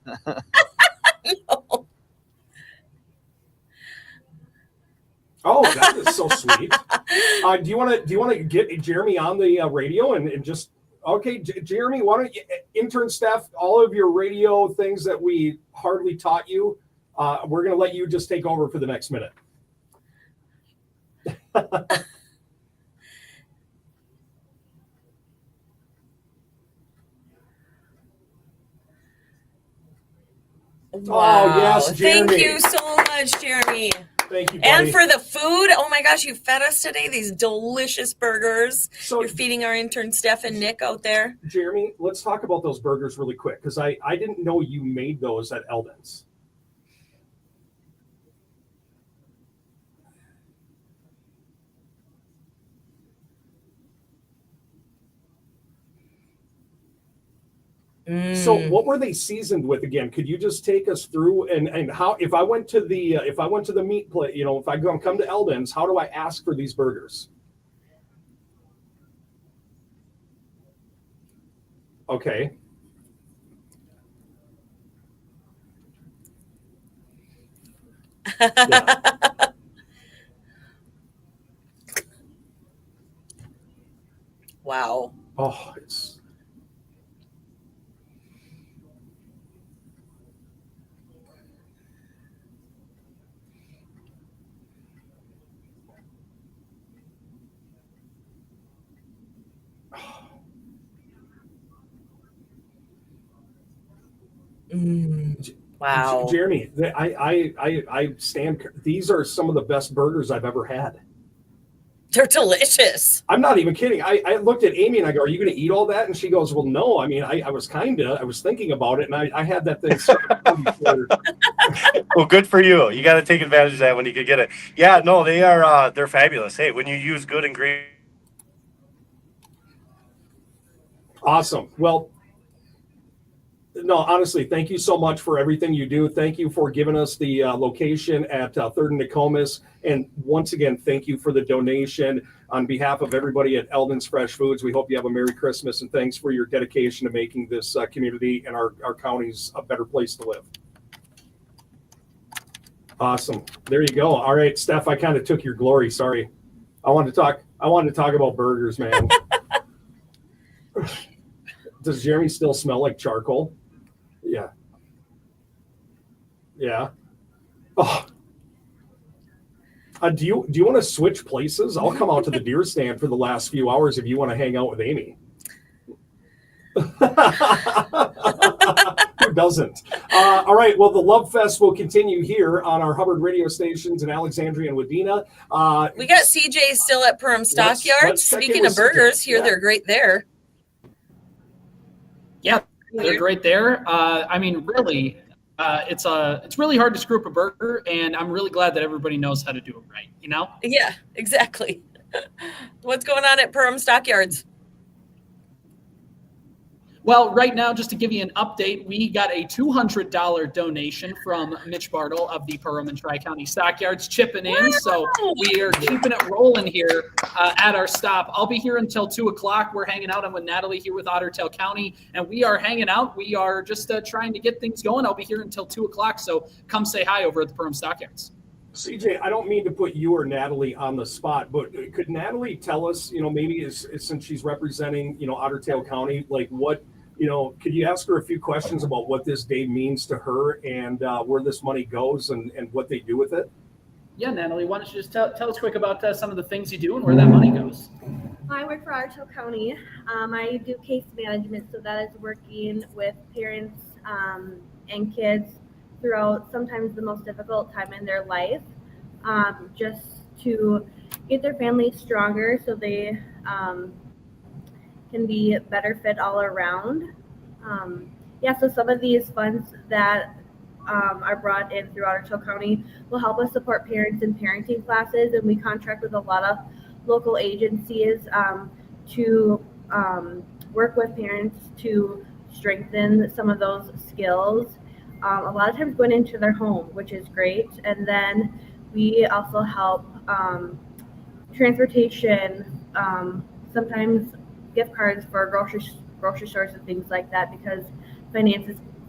No. Oh, that is so sweet. Do you want to get Jeremy on the radio and just okay, Jeremy? Why don't you intern staff all of your radio things that we hardly taught you? We're going to let you just take over for the next minute. Wow. Oh yes, Jeremy. Thank you so much, Jeremy. Thank you, buddy. And for the food, oh my gosh, you fed us today these delicious burgers. So you're feeding our intern Steph and Nick out there. Jeremy, let's talk about those burgers really quick because I didn't know you made those at Eldon's. So what were they seasoned with again? Could you just take us through and how if I went to the meat plate, if I come to Eldon's, how do I ask for these burgers? Okay. Yeah. Wow. Oh, it's Wow. Jeremy, I stand. These are some of the best burgers I've ever had. They're delicious. I'm not even kidding. I looked at Amy and I go, "Are you going to eat all that?" And she goes, "Well, no. I mean, I was thinking about it, and I had that thing." Well, good for you. You got to take advantage of that when you can get it. Yeah, no, they're fabulous. Hey, when you use good ingredients. Awesome. Well, no, honestly, thank you so much for everything you do. Thank you for giving us the location at 3rd and Nokomis. And once again, thank you for the donation. On behalf of everybody at Eldon's Fresh Foods, we hope you have a Merry Christmas and thanks for your dedication to making this community and our counties a better place to live. Awesome. There you go. All right, Steph, I kind of took your glory. Sorry. I wanted to talk about burgers, man. Does Jeremy still smell like charcoal? Yeah. Yeah. Oh. Do you want to switch places? I'll come out to the deer stand for the last few hours if you want to hang out with Amy. Who doesn't? All right. Well, the Love Fest will continue here on our Hubbard radio stations in Alexandria and Wadena. We got CJ still at Perham Stockyards. Speaking of burgers, here they're great there. Yeah, they're great there. I mean, really, it's really hard to screw up a burger, and I'm really glad that everybody knows how to do it right. Yeah, exactly. What's going on at Perham Stockyards? Well, right now, just to give you an update, we got a $200 donation from Mitch Bartle of the Perham and Tri-County Stockyards chipping in. So we are keeping it rolling here at our stop. I'll be here until 2 o'clock. We're hanging out. I'm with Natalie here with Otter Tail County, and we are hanging out. We are just trying to get things going. I'll be here until 2 o'clock, so come say hi over at the Perham Stockyards. CJ, I don't mean to put you or Natalie on the spot, but could Natalie tell us, maybe since she's representing, Otter Tail County, like what, could you ask her a few questions about what this day means to her and where this money goes and what they do with it? Yeah, Natalie, why don't you just tell us quick about some of the things you do and where that money goes? I work for Otter Tail County. I do case management, so that is working with parents and kids throughout sometimes the most difficult time in their life, just to get their families stronger so they can be better fit all around. So some of these funds that are brought in through Otter Tail County will help us support parents in parenting classes, and we contract with a lot of local agencies to work with parents to strengthen some of those skills. A lot of times going into their home, which is great. And then we also help transportation, sometimes gift cards for grocery stores and things like that, because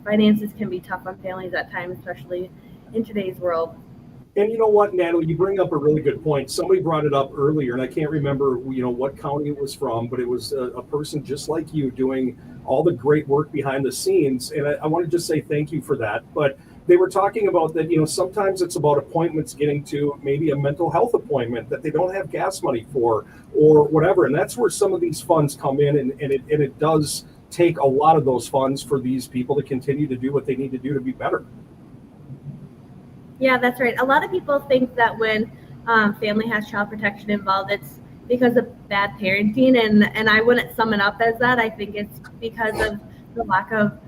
finances can be tough on families at times, especially in today's world. And you know what, Natalie, you bring up a really good point. Somebody brought it up earlier, and I can't remember, what county it was from, but it was a person just like you doing all the great work behind the scenes. And I want to just say thank you for that. But they were talking about that, sometimes it's about appointments getting to maybe a mental health appointment that they don't have gas money for or whatever. And that's where some of these funds come in, and it does take a lot of those funds for these people to continue to do what they need to do to be better. Yeah, that's right. A lot of people think that when family has child protection involved, it's because of bad parenting, and I wouldn't sum it up as that. I think it's because of the lack of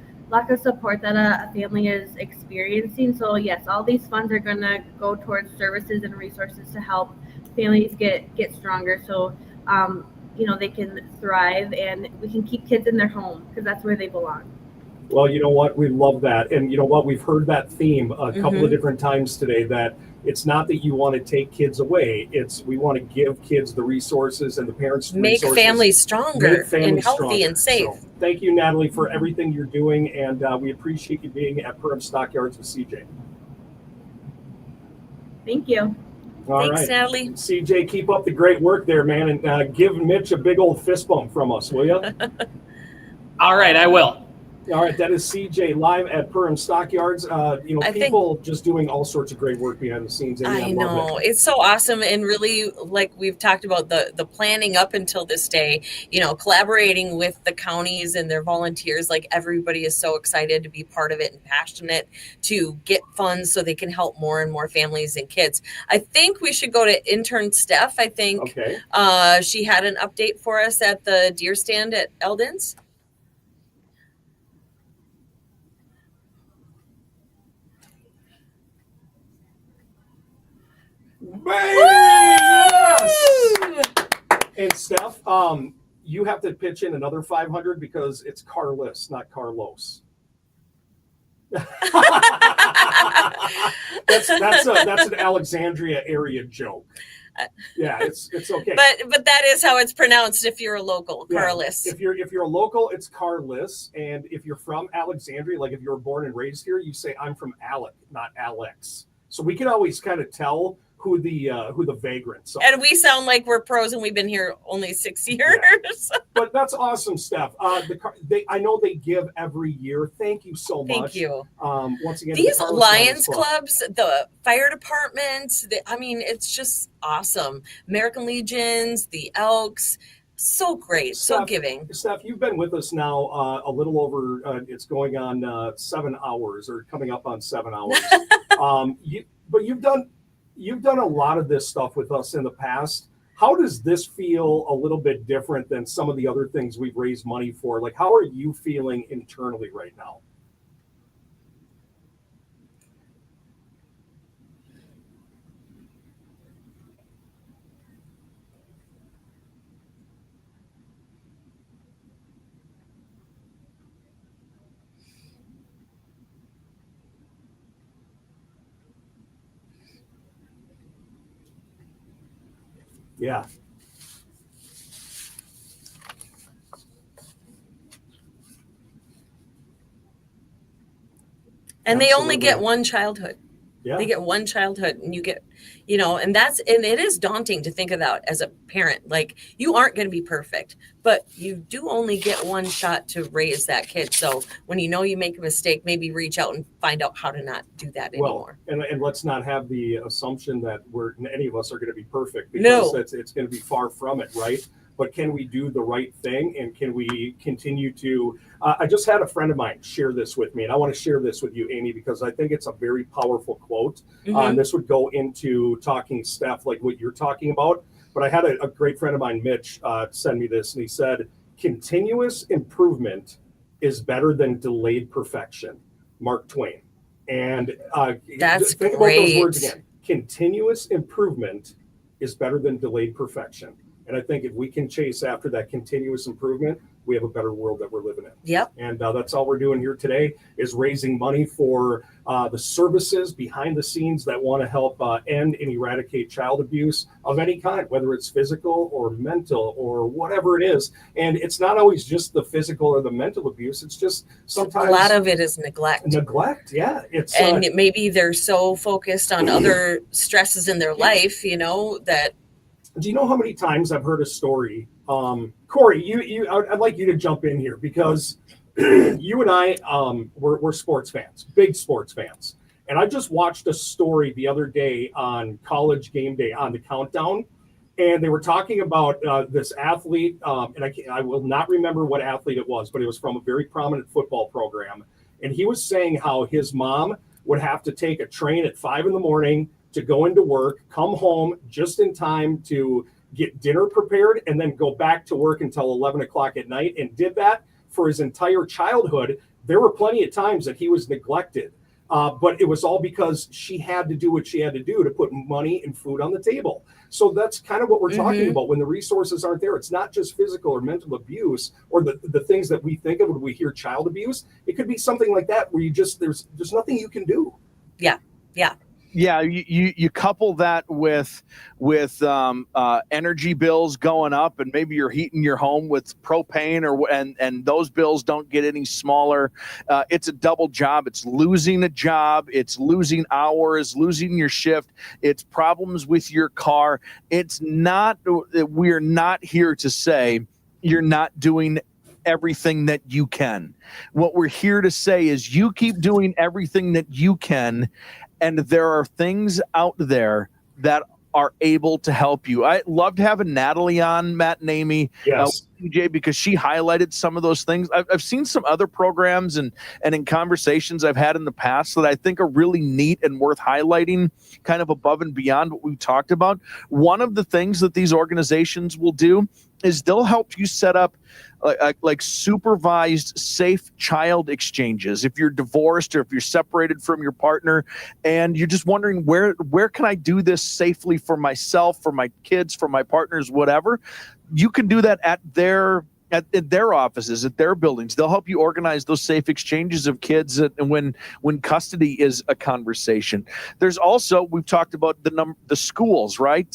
support that a family is experiencing. So yes, all these funds are going to go towards services and resources to help families get stronger. So they can thrive, and we can keep kids in their home because that's where they belong. Well, you know what? We love that. And you know what? We've heard that theme a couple of different times today, that it's not that you want to take kids away. It's we want to give kids the resources and the parents the Make resources. families stronger and healthy stronger. and safe. So, thank you, Natalie, for everything you're doing. And we appreciate you being at Perham Stockyards with CJ. Thank you. All Thanks, right. Natalie. CJ, keep up the great work there, man. And give Mitch a big old fist bump from us, will you? All right, I will. All right, that is CJ live at Perham Stockyards. People just doing all sorts of great work behind the scenes. And I know. It's so awesome. And really, like we've talked about the planning up until this day, collaborating with the counties and their volunteers, like everybody is so excited to be part of it and passionate to get funds so they can help more and more families and kids. I think we should go to intern Steph. I think Okay. She had an update for us at the deer stand at Eldon's. Yes! And Steph, you have to pitch in another 500 because it's Carlos, not Carlos. that's an Alexandria area joke. Yeah, it's okay. But that is how it's pronounced if you're a local, Carlos. If you're a local, it's Carlos, and if you're from Alexandria, like if you were born and raised here, you say I'm from Alec, not Alex. So we can always kind of tell who the vagrants are. And we sound like we're pros and we've been here only 6 years. Yeah. But that's awesome, Steph. I know they give every year. Thank you so much. Thank you. Once again, these Lions clubs, the fire departments, it's just awesome. American Legions, the Elks, so great, Steph, so giving. Steph, you've been with us now a little over, it's going on 7 hours or coming up on 7 hours. But you've done a lot of this stuff with us in the past. How does this feel a little bit different than some of the other things we've raised money for? Like, how are you feeling internally right now? Yeah. And they only get one childhood. Yeah. They get one childhood, and you get, and it is daunting to think of that as a parent. Like, you aren't going to be perfect, but you do only get one shot to raise that kid. So when you make a mistake, maybe reach out and find out how to not do that anymore. And let's not have the assumption that any of us are going to be perfect, because it's going to be far from it, right? But can we do the right thing, and can we continue to I just had a friend of mine share this with me, and I want to share this with you, Amy, because I think it's a very powerful quote. And this would go into talking Steph, like what you're talking about. But I had a great friend of mine, Mitch, send me this, and he said, continuous improvement is better than delayed perfection. Mark Twain. And that's think great. about those words again. Continuous improvement is better than delayed perfection. And I think if we can chase after that continuous improvement, we have a better world that we're living in. Yep. And that's all we're doing here today is raising money for the services behind the scenes that want to help end and eradicate child abuse of any kind, whether it's physical or mental or whatever it is. And it's not always just the physical or the mental abuse. It's just sometimes a lot of it is neglect. Yeah. It's and maybe they're so focused on other stresses in their life, that. Do you know how many times I've heard a story? Corey, I'd like you to jump in here because you and I, we're sports fans, big sports fans. And I just watched a story the other day on College Game Day on the Countdown. And they were talking about this athlete, and I will not remember what athlete it was, but it was from a very prominent football program. And he was saying how his mom would have to take a train at 5 a.m. to go into work, come home just in time to get dinner prepared, and then go back to work until 11 o'clock at night, and did that for his entire childhood. There were plenty of times that he was neglected, but it was all because she had to do what she had to do to put money and food on the table. So that's kind of what we're talking about. When the resources aren't there, it's not just physical or mental abuse or the things that we think of when we hear child abuse. It could be something like that where there's nothing you can do. Yeah. Yeah, you couple that with energy bills going up, and maybe you're heating your home with propane, and those bills don't get any smaller. It's a double job. It's losing a job. It's losing hours, losing your shift. It's problems with your car. It's not. We're not here to say you're not doing everything that you can. What we're here to say is you keep doing everything that you can. And there are things out there that are able to help you. I loved having Natalie on, Matt and Amy, TJ, because she highlighted some of those things. I've seen some other programs and in conversations I've had in the past that I think are really neat and worth highlighting, kind of above and beyond what we talked about. One of the things that these organizations will do is they'll help you set up like supervised safe child exchanges. If you're divorced or if you're separated from your partner and you're just wondering where can I do this safely for myself, for my kids, for my partners, whatever, you can do that at their offices, at their buildings. They'll help you organize those safe exchanges of kids when custody is a conversation. There's also, we've talked about the schools, right?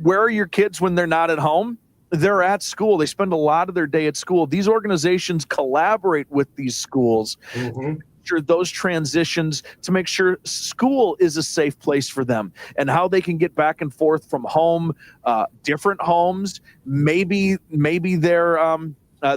Where are your kids when they're not at home? They're at school. They spend a lot of their day at school. These organizations collaborate with these schools to make sure those transitions, to make sure school is a safe place for them and how they can get back and forth from home, different homes. Maybe they're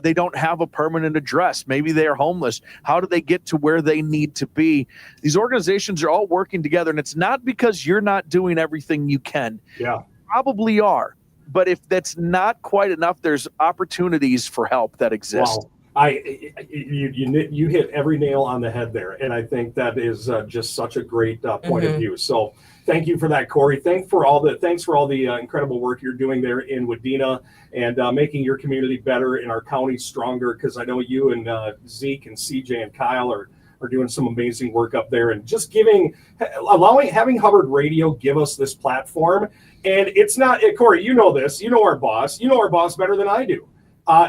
they don't have a permanent address. Maybe they are homeless. How do they get to where they need to be? These organizations are all working together, and it's not because you're not doing everything you can. Yeah. Probably are, but if that's not quite enough, there's opportunities for help that exist. Wow. You hit every nail on the head there, and I think that is just such a great point of view. So thank you for that, Corey. Thanks for all the incredible work you're doing there in Wadena and making your community better and our county stronger. Because I know you and Zeke and CJ and Kyle are doing some amazing work up there, and just having Hubbard Radio give us this platform. And it's not, Corey, you know this, you know our boss better than I do.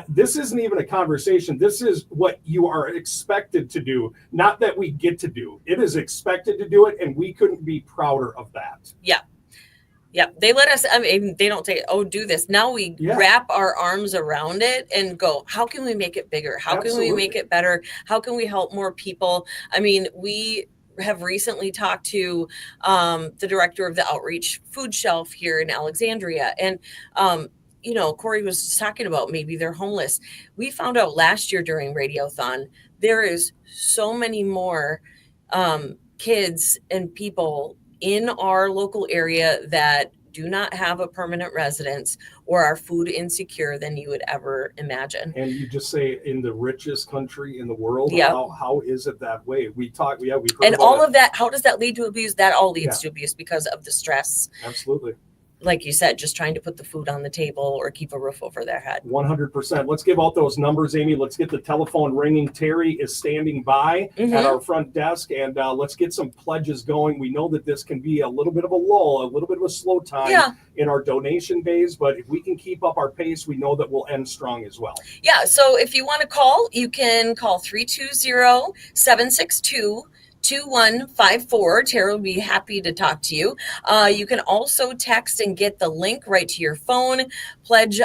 This isn't even a conversation. This is what you are expected to do. Not that we get to do. It is expected to do it, and we couldn't be prouder of that. Yeah. Yeah, they let us, they don't say, oh, do this. Now we wrap our arms around it and go, how can we make it bigger? How can we make it better? How can we help more people? We have recently talked to the director of the Outreach Food Shelf here in Alexandria. And, Corey was just talking about maybe they're homeless. We found out last year during Radiothon, there is so many more kids and people in our local area that do not have a permanent residence or are food insecure than you would ever imagine. And you just say in the richest country in the world, how is it that way? We heard and all of that. How does that lead to abuse? That all leads to abuse because of the stress. Absolutely. like you said, just trying to put the food on the table or keep a roof over their head. 100%. Let's give out those numbers, Amy. Let's get the telephone ringing. Terry is standing by at our front desk, and let's get some pledges going. We know that this can be a little bit of a lull, a little bit of a slow time in our donation days, but if we can keep up our pace, we know that we'll end strong as well. Yeah, so if you want to call, you can call 320-762 2154. Tara will be happy to talk to you. You can also text and get the link right to your phone, pledge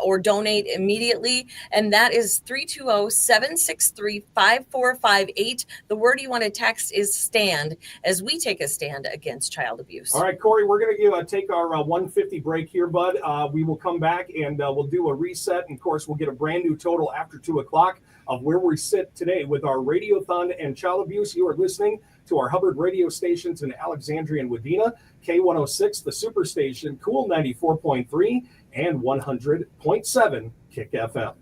or donate immediately. And that is 320-763-5458. The word you want to text is stand, as we take a stand against child abuse. All right, Corey, we're going to take our 150 break here, bud. We will come back and we'll do a reset. And of course, we'll get a brand new total after 2 o'clock of where we sit today with our Radiothon and child abuse. You are listening to our Hubbard radio stations in Alexandria and Wadena, K106, the Superstation, Cool 94.3 and 100.7 Kick FM.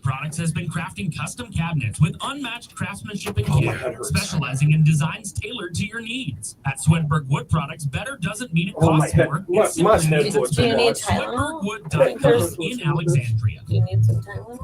Products has been crafting custom cabinets with unmatched craftsmanship and care, specializing in designs tailored to your needs. At Swedberg Wood Products, better doesn't mean it costs more. It simply means it's Do you need better. Tylenol? SwedbergWood.com in Alexandria. Do you need some Tylenol?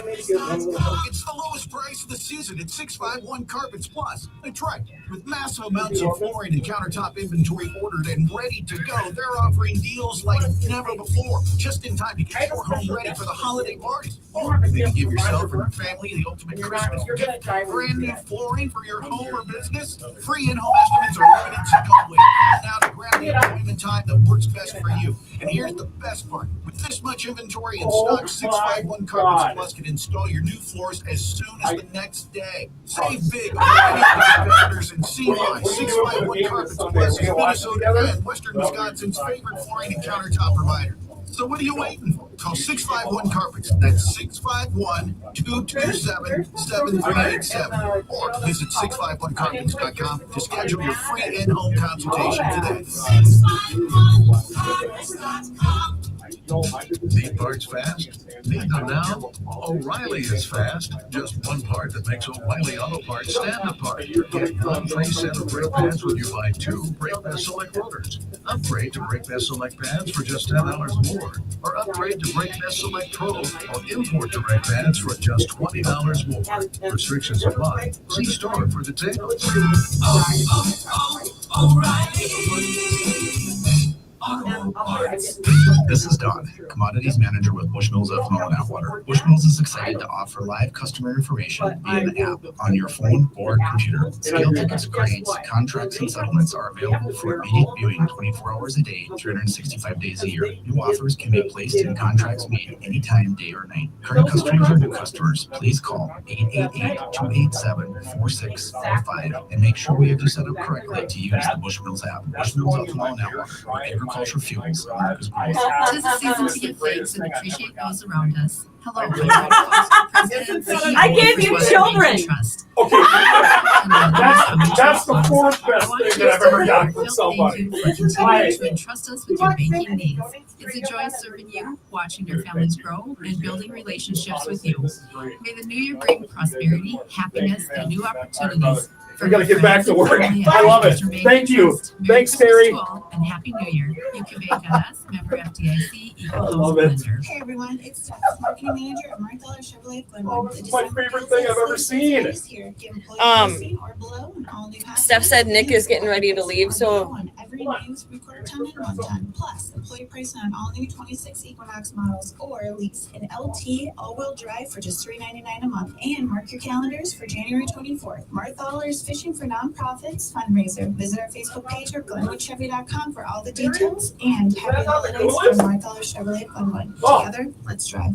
It's the lowest price of the season at 651 Carpets Plus. That's right. With massive amounts of flooring and countertop inventory ordered and ready to go, they're offering deals like never before, just in time to get your home ready for the holiday parties. Or maybe give yourself and your family the ultimate Christmas gift. Brand new flooring for your home or business. Free in-home estimates are limited, so don't wait. Now to grab the appointment time that works best for you. And here's the best part. With this much inventory in stock, 651 Carpets Plus can install your new floors as soon as the next day. Save big on any competitors and see why 651 Carpets Plus is Minnesota and Western Wisconsin's favorite flooring and countertop provider. So what are you waiting for? Call 651 Carpets. That's 651-227-7387. Or visit 651carpets.com to schedule your free in-home consultation today. Need parts fast? Need them now? O'Reilly is fast. Just one part that makes O'Reilly Auto Parts stand apart. Get one free set of brake pads when you buy 2 Brake Pads Select rotors. Upgrade to Brake Pads Select pads for just $10 more. Or upgrade to Brake Pads Select Pro or import direct pads for just $20 more. Restrictions apply. See store for details. This is Don, Commodities Manager with Bushmills Ethanol and Atwater. Bushmills is excited to offer live customer information via an app on your phone or computer. Scale tickets, grades, contracts, and settlements are available for immediate viewing 24 hours a day, 365 days a year. New offers can be placed in contracts made anytime, day or night. Current customers or new customers, please call 888-287-4645 and make sure we have you set up correctly to use the Bushmills app. Bushmills Ethanol and Atwater, agriculture fuels. Tis the season to give thanks and appreciate those around us. Hello, I gave you children. Okay, that's the fourth best thing that I've ever gotten from somebody. Continue to entrust us with your banking needs. It's a joy serving you, watching your families grow, and building relationships with you. May the new year bring prosperity, happiness, and new opportunities. We got to get back to work. I love it. Thank you. Thanks, Terry. And Happy New Year. You can bank on us, member FDIC. I love it. Hey everyone, it's Steph, Marketing Manager at Mark Dollar Chevrolet Glenwood. It's my favorite thing I've ever seen. Steph said Nick is getting ready to leave, so every new 3/4 ton and 1 ton, plus employee pricing on all new 26 Equinox models or lease an LT all-wheel drive for just $399 a month. And mark your calendars for January 24th. Mark Dollar's Fishing for Nonprofits fundraiser. Visit our Facebook page or GlenwoodChevy.com for all the details. And happy holidays from Mark Dollar Chevrolet Glenwood. Together, let's drive.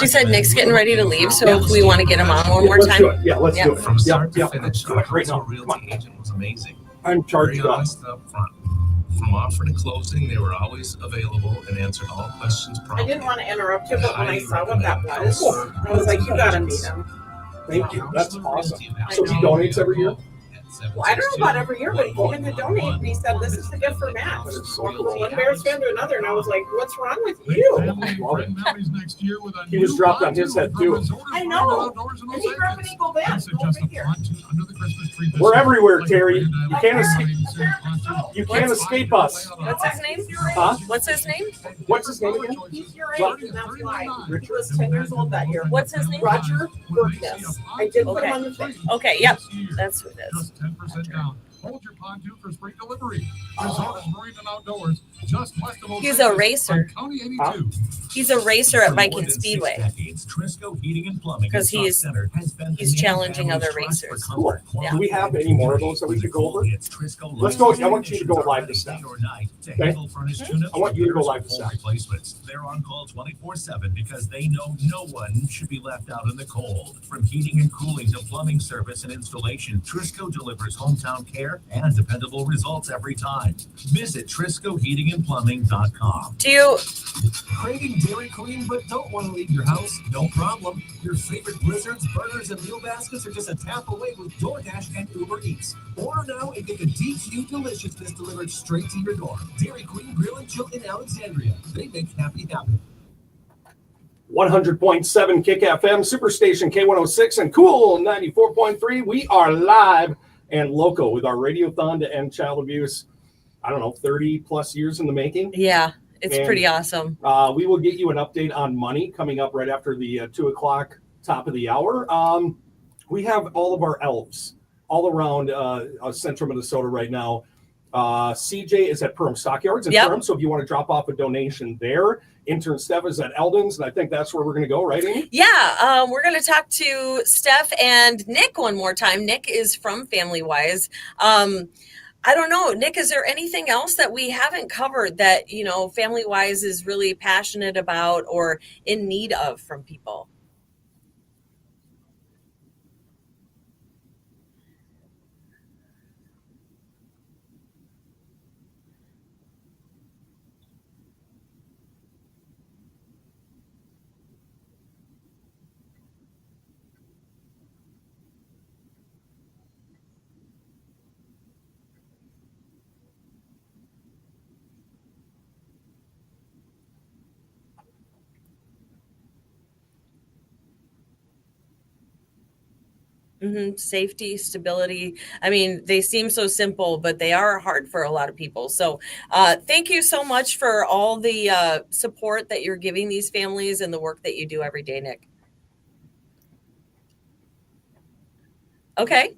She said Nick's getting ready to leave, so if we want to get him on one more time. Yeah, let's do it. From start to finish, our Coastal Realty agent was amazing. I'm charged Very up. honest up front. From offer to closing, they were always available and answered all questions I promptly. didn't want to interrupt you, but when I saw what that was, I was like, you gotta meet him. Thank you. That's awesome. So he donates every year? Well, I don't know about every year, but he came in to donate and he said, this is the gift for Matt. From one Bears fan to another. And I was like, what's wrong with you? He was dropped on his head too. I know. And he grew up in Eagle Bend. Go figure. We're everywhere, Terry. You can't escape. You can't escape us. What's his name? Huh? What's his name? What's his name again? He's your age, and that's why. He was 10 years old that year. What's his name? Roger Burkness. I did put him on the thing. Okay, yep. That's who it is. Just 10% down. Hold your pontoon for spring delivery. Resort is Marine and Outdoors, just west of He's a racer. County 82. Huh? He's a racer at Viking Speedway because he's challenging other racers. Cool. Yeah. Do we have any more of those that we could go over? Let's go. I want you to go live to Steph. Okay? I want you to go live to Steph. They're on call 24/7 because they know no one should be left out in the cold. From heating and cooling to plumbing service and installation, Trisco delivers hometown care and dependable results every time. Visit TriscoHeatingandPlumbing.com. Do you? Craving Dairy Queen but don't want to leave your house? No problem. Your favorite blizzards, burgers, and meal baskets are just a tap away with DoorDash and Uber Eats. Order now and get the DQ deliciousness delivered straight to your door. Dairy Queen Grill and Chill in Alexandria. They make happy happen. 100.7 Kick FM, Superstation K106, and Cool 94.3. We are live and local with our Radiothon to end child abuse. I don't know, 30 plus years in the making. Yeah, it's And, pretty awesome. We will get you an update on money coming up right after the 2 o'clock top of the hour. We have all of our elves all around central Minnesota right now. CJ is at Perham Stockyards in Perham, so if you want to drop off a donation there. Intern Steph is at Eldon's, and I think that's where we're going to go, right, Amy? Yeah, we're going to talk to Steph and Nick one more time. Nick is from Family Wise. I don't know, Nick, is there anything else that we haven't covered that, you know, Family Wise is really passionate about or in need of from people? Safety, stability. I mean, they seem so simple, but they are hard for a lot of people. So thank you so much for all the support that you're giving these families and the work that you do every day, Nick. Okay.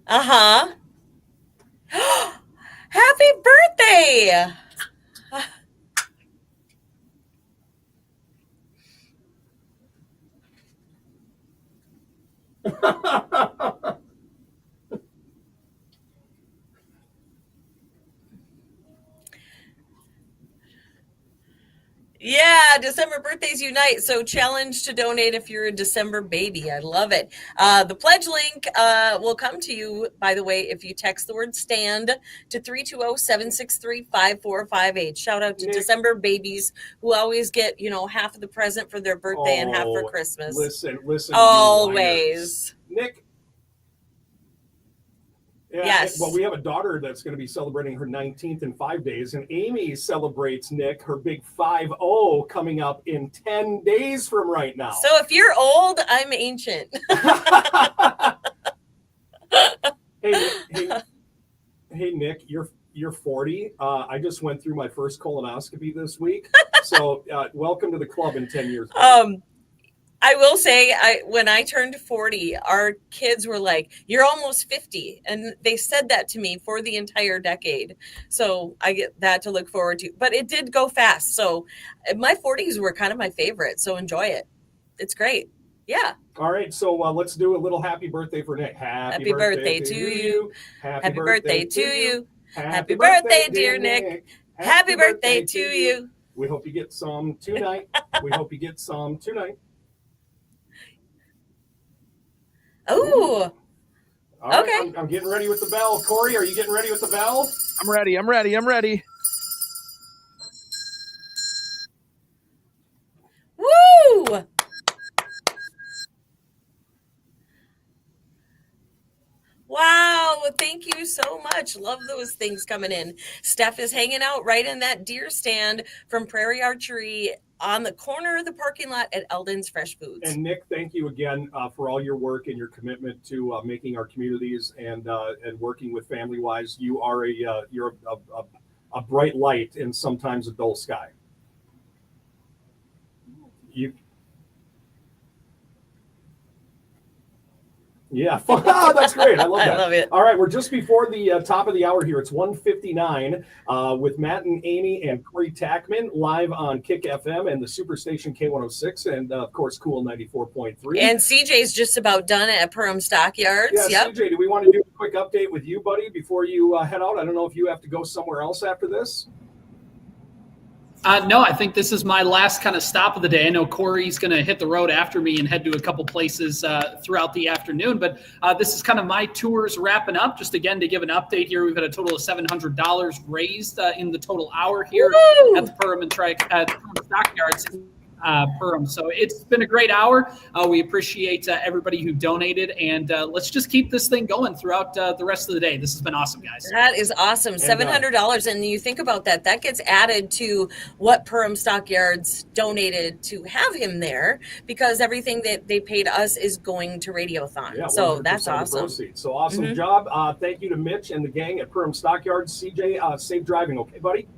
Uh-huh. Happy birthday. Yeah, December birthdays unite. So challenge to donate if you're a December baby. I love it. The pledge link will come to you, by the way, if you text the word stand to 320-763-5458. Shout out to December babies who always get, you know, half of the present for their birthday and half for Christmas. Listen. Always. Nick. Yeah, yes. Well, we have a daughter that's going to be celebrating her 19th in 5 days, and Amy celebrates, Nick, her big 5-0 coming up in 10 days from right now. So if you're old, I'm ancient. Hey, Nick, you're 40. I just went through my first colonoscopy this week, so welcome to the club in 10 years. I will say, when I turned 40, our kids were like, "You're almost 50," and they said that to me for the entire decade. So I get that to look forward to. But it did go fast. So my 40s were kind of my favorite. So enjoy it. It's great. Yeah. All right. So let's do a little happy birthday for Nick. Happy birthday to you. Happy birthday to you. Happy birthday, dear Nick. Happy birthday to you. We hope you get some tonight. Oh, okay. I'm getting ready with the bell. Corey, are you getting ready with the bell? I'm ready. Woo! so much. Love those things coming in. Steph is hanging out right in that deer stand from Prairie Archery on the corner of the parking lot at Eldon's Fresh Foods. And Nick, thank you again for all your work and your commitment to making our communities and working with Family Wise. You are you're a bright light in sometimes a dull sky. Yeah, that's great. I love that. I love it. All right, we're just before the top of the hour here. It's 1:59 with Matt and Amy and Corey Tackman live on Kick FM and the Superstation K106 and, of course, Cool 94.3. And CJ's just about done at Perham Stockyards. Yeah, Yep. CJ, do we want to do a quick update with you, buddy, before you head out? I don't know if you have to go somewhere else after this. No, I think this is my last kind of stop of the day. I know Corey's going to hit the road after me and head to a couple places throughout the afternoon, but this is kind of my tours wrapping up. Just again, to give an update here, we've had a total of $700 raised in the total hour here at the Perham and Stockyards. Perham. So it's been a great hour. We appreciate everybody who donated, and let's just keep this thing going throughout the rest of the day. This has been awesome, guys. That is awesome. $700. And you think about that, that gets added to what Perham Stockyards donated to have him there, because everything that they paid us is going to Radiothon. Yeah, so that's awesome. So awesome job. Thank you to Mitch and the gang at Perham Stockyards. CJ, safe driving. Okay, buddy?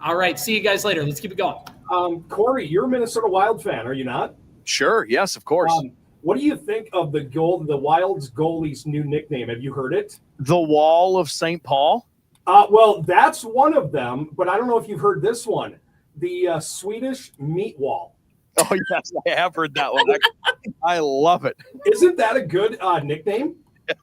All right. See you guys later. Let's keep it going. Corey, you're a Minnesota Wild fan, are you not? Sure. Yes, of course. What do you think of the Wild's goalie's new nickname? Have you heard it? The Wall of St. Paul? Well, that's one of them, but I don't know if you've heard this one. The Swedish meat wall. Oh, yes, I have heard that one. I love it. Isn't that a good nickname?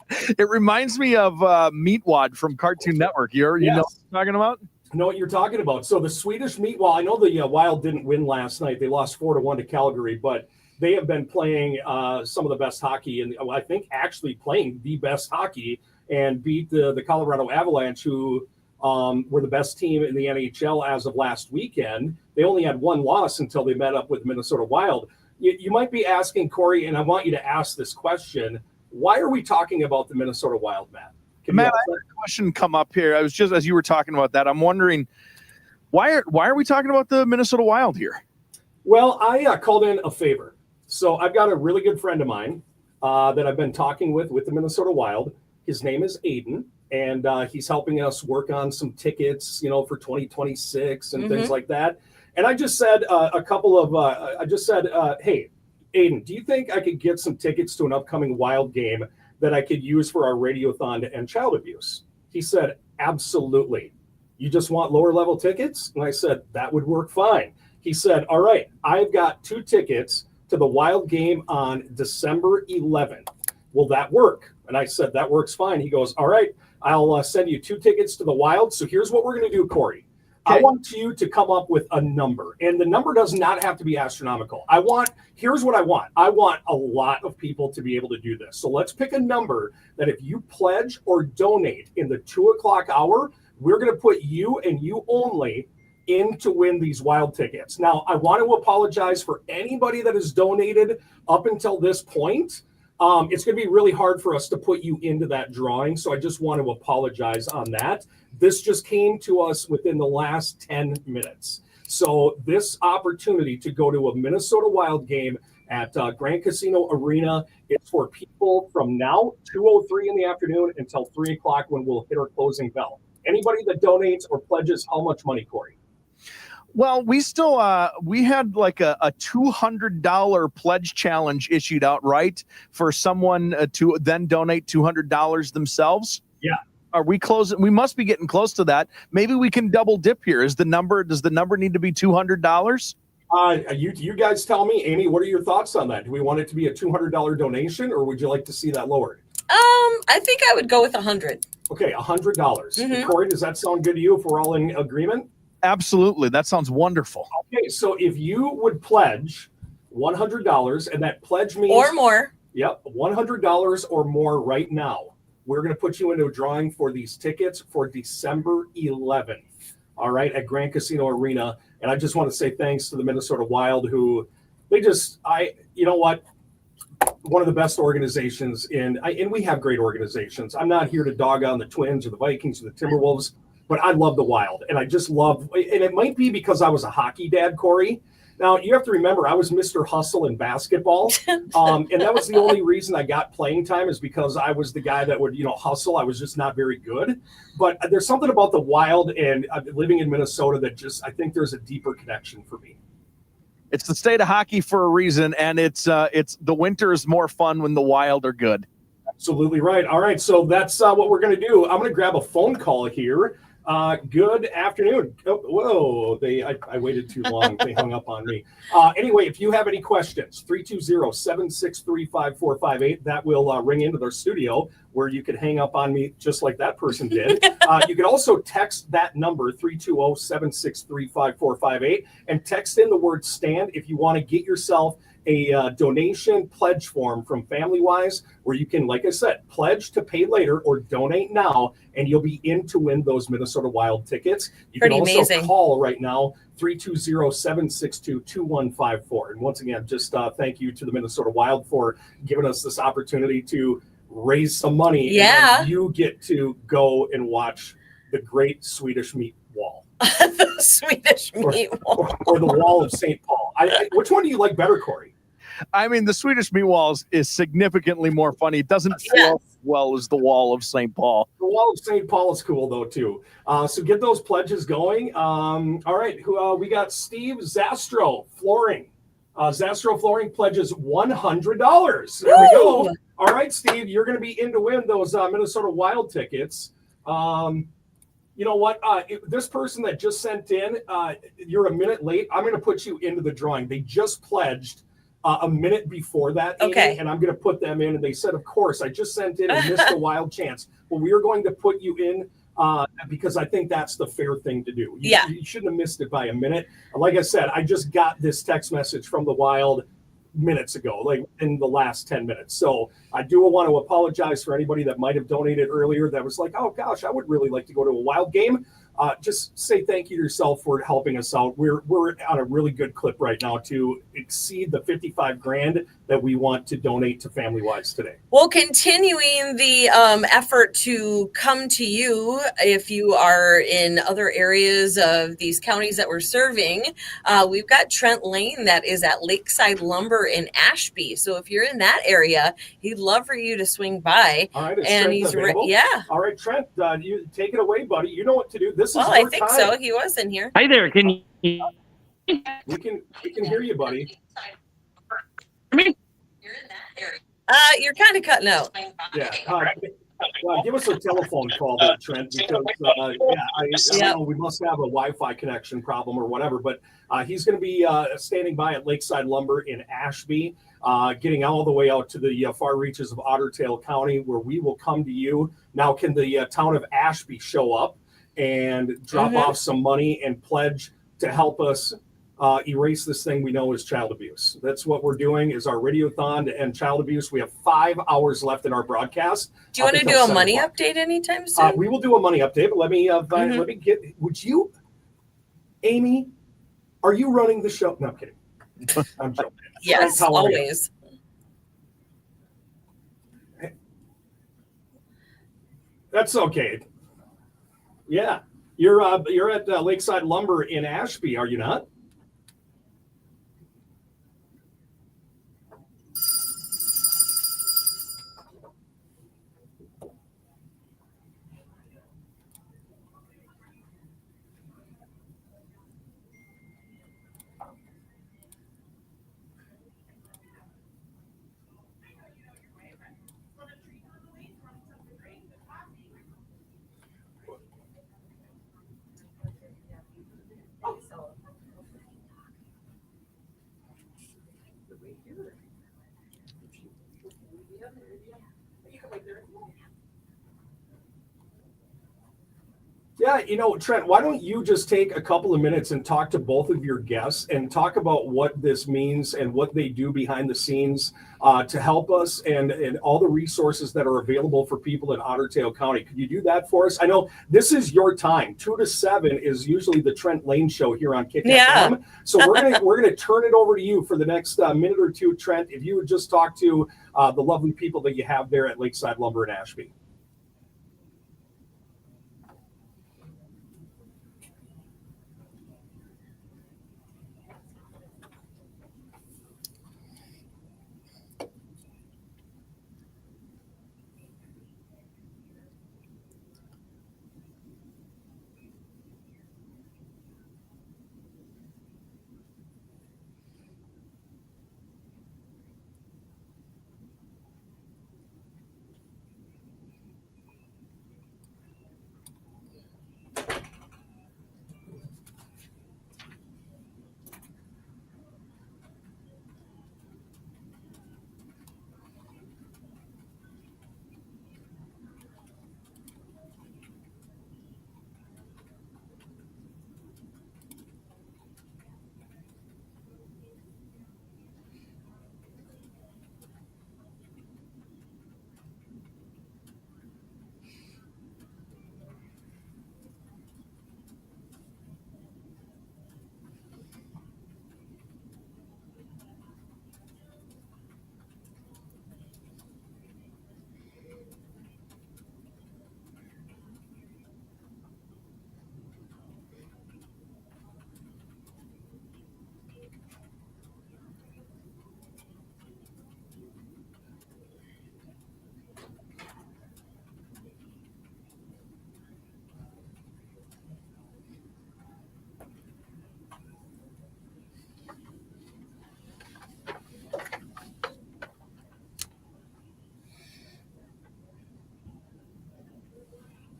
It reminds me of Meatwad from Cartoon Network. You know what I'm talking about? Know what you're talking about. So the Swedish meat wall, I know the Wild didn't win last night. They lost 4-1 to Calgary, but they have been playing some of the best hockey, and I think actually playing the best hockey, and beat the Colorado Avalanche, who were the best team in the NHL as of last weekend. They only had one loss until they met up with the Minnesota Wild. You might be asking, Corey, and I want you to ask this question, why are we talking about the Minnesota Wild, Matt? Matt, I had a question come up here. I was just, as you were talking about that, I'm wondering, why are we talking about the Minnesota Wild here? Well, I called in a favor. So I've got a really good friend of mine that I've been talking with the Minnesota Wild. His name is Aiden, and he's helping us work on some tickets, for 2026 and things like that. And I just said hey, Aiden, do you think I could get some tickets to an upcoming Wild game that I could use for our Radiothon to end child abuse? He said, absolutely. You just want lower level tickets? And I said, that would work fine. He said, all right, I've got 2 tickets to the Wild game on December 11th. Will that work? And I said, that works fine. He goes, all right, I'll send you 2 tickets to the Wild. So here's what we're going to do, Corey. Okay. I want you to come up with a number, and the number does not have to be astronomical. Here's what I want. I want a lot of people to be able to do this. So let's pick a number that if you pledge or donate in the 2:00 hour, we're going to put you and you only in to win these Wild tickets. Now, I want to apologize for anybody that has donated up until this point. It's going to be really hard for us to put you into that drawing. So I just want to apologize on that. This just came to us within the last 10 minutes. So this opportunity to go to a Minnesota Wild game at Grand Casino Arena is for people from now, 2:03 in the afternoon, until 3:00 when we'll hit our closing bell. Anybody that donates or pledges how much money, Corey? Well, we still we had like a $200 pledge challenge issued out, right, for someone to then donate $200 themselves. Yeah. Are we closing? We must be getting close to that. Maybe we can double dip here. Does the number need to be $200? You guys tell me, Amy, what are your thoughts on that? Do we want it to be a $200 donation, or would you like to see that lowered? I think I would go with 100. Okay, $100. Corey, does that sound good to you if we're all in agreement? Absolutely. That sounds wonderful. Okay, so if you would pledge $100, and that pledge means... Or more. Yep, $100 or more right now. We're going to put you into a drawing for these tickets for December 11th, all right, at Grand Casino Arena. And I just want to say thanks to the Minnesota Wild, who you know what? one of the best organizations and we have great organizations. I'm not here to dog on the Twins or the Vikings or the Timberwolves, but I love the Wild, and I just love, and it might be because I was a hockey dad, Corey. Now, you have to remember, I was Mr. Hustle in basketball, and that was the only reason I got playing time is because I was the guy that would, hustle. I was just not very good. But there's something about the Wild and living in Minnesota that I think there's a deeper connection for me. It's the state of hockey for a reason, and it's the winter is more fun when the Wild are good. Absolutely right. All right, so that's what we're going to do. I'm going to grab a phone call here. Good afternoon. Oh, whoa, I waited too long. They hung up on me. Anyway, if you have any questions, 320-763-5458, that will ring into their studio where you can hang up on me just like that person did. You can also text that number, 320-763-5458, and text in the word stand if you want to get yourself a donation pledge form from FamilyWise where you can, like I said, pledge to pay later or donate now, and you'll be in to win those Minnesota Wild tickets. You Pretty can also amazing. call right now, 320-762-2154. And once again, just thank you to the Minnesota Wild for giving us this opportunity to raise some money. Yeah. And you get to go and watch the Great Swedish Meat Wall. The Swedish Meat Wall. Or the Wall of St. Paul. Which one do you like better, Corey? I mean, the Swedish Meat Wall is significantly more funny. It doesn't feel as well as the Wall of St. Paul. The Wall of St. Paul is cool, though, too. So get those pledges going. All right, we got Steve Zastro Flooring. Zastro Flooring pledges $100. There we go. All right, Steve, you're going to be in to win those Minnesota Wild tickets. You know what? This person that just sent in, you're a minute late. I'm going to put you into the drawing. They just pledged a minute before that. Okay. Amy, and I'm going to put them in. And they said, of course, I just sent in and missed a wild chance. Well, we are going to put you in because I think that's the fair thing to do. You shouldn't have missed it by a minute. Like I said, I just got this text message from the Wild minutes ago, like in the last 10 minutes. So I do want to apologize for anybody that might have donated earlier that was like, oh gosh, I would really like to go to a Wild game. Just say thank you to yourself for helping us out. We're on a really good clip right now to exceed the $55,000 that we want to donate to FamilyWise today. Well, continuing the effort to come to you if you are in other areas of these counties that we're serving, we've got Trent Lane that is at Lakeside Lumber in Ashby. So if you're in that area, he'd love for you to swing by. All right, and he's available? Yeah. All right, Trent, you take it away, buddy. You know what to do. This is well, your I think time. so. He was in here. Hi there. Can you? We can hear you, buddy. Me? You're kind of cutting out. Yeah. Give us a telephone call there, Trent, because I don't know, we must have a Wi-Fi connection problem or whatever, but he's going to be standing by at Lakeside Lumber in Ashby, getting all the way out to the far reaches of Otter Tail County, where we will come to you. Now, can the town of Ashby show up and drop off some money and pledge to help us erase this thing we know is child abuse? That's what we're doing, is our radiothon to end child abuse. We have 5 hours left in our broadcast. Do you want to do a money update anytime soon? We will do a money update, but let me would you, Amy, are you running the show? No, I'm kidding. I'm joking. Yes, always. That's okay. Yeah, you're at Lakeside Lumber in Ashby, are you not? Yeah, Trent, why don't you just take a couple of minutes and talk to both of your guests and talk about what this means and what they do behind the scenes to help us and all the resources that are available for people in Otter Tail County. Could you do that for us? I know this is your time. 2 to 7 is usually the Trent Lane show here on Kick FM. So we're gonna turn it over to you for the next minute or two, Trent. If you would just talk to the lovely people that you have there at Lakeside Lumber in Ashby.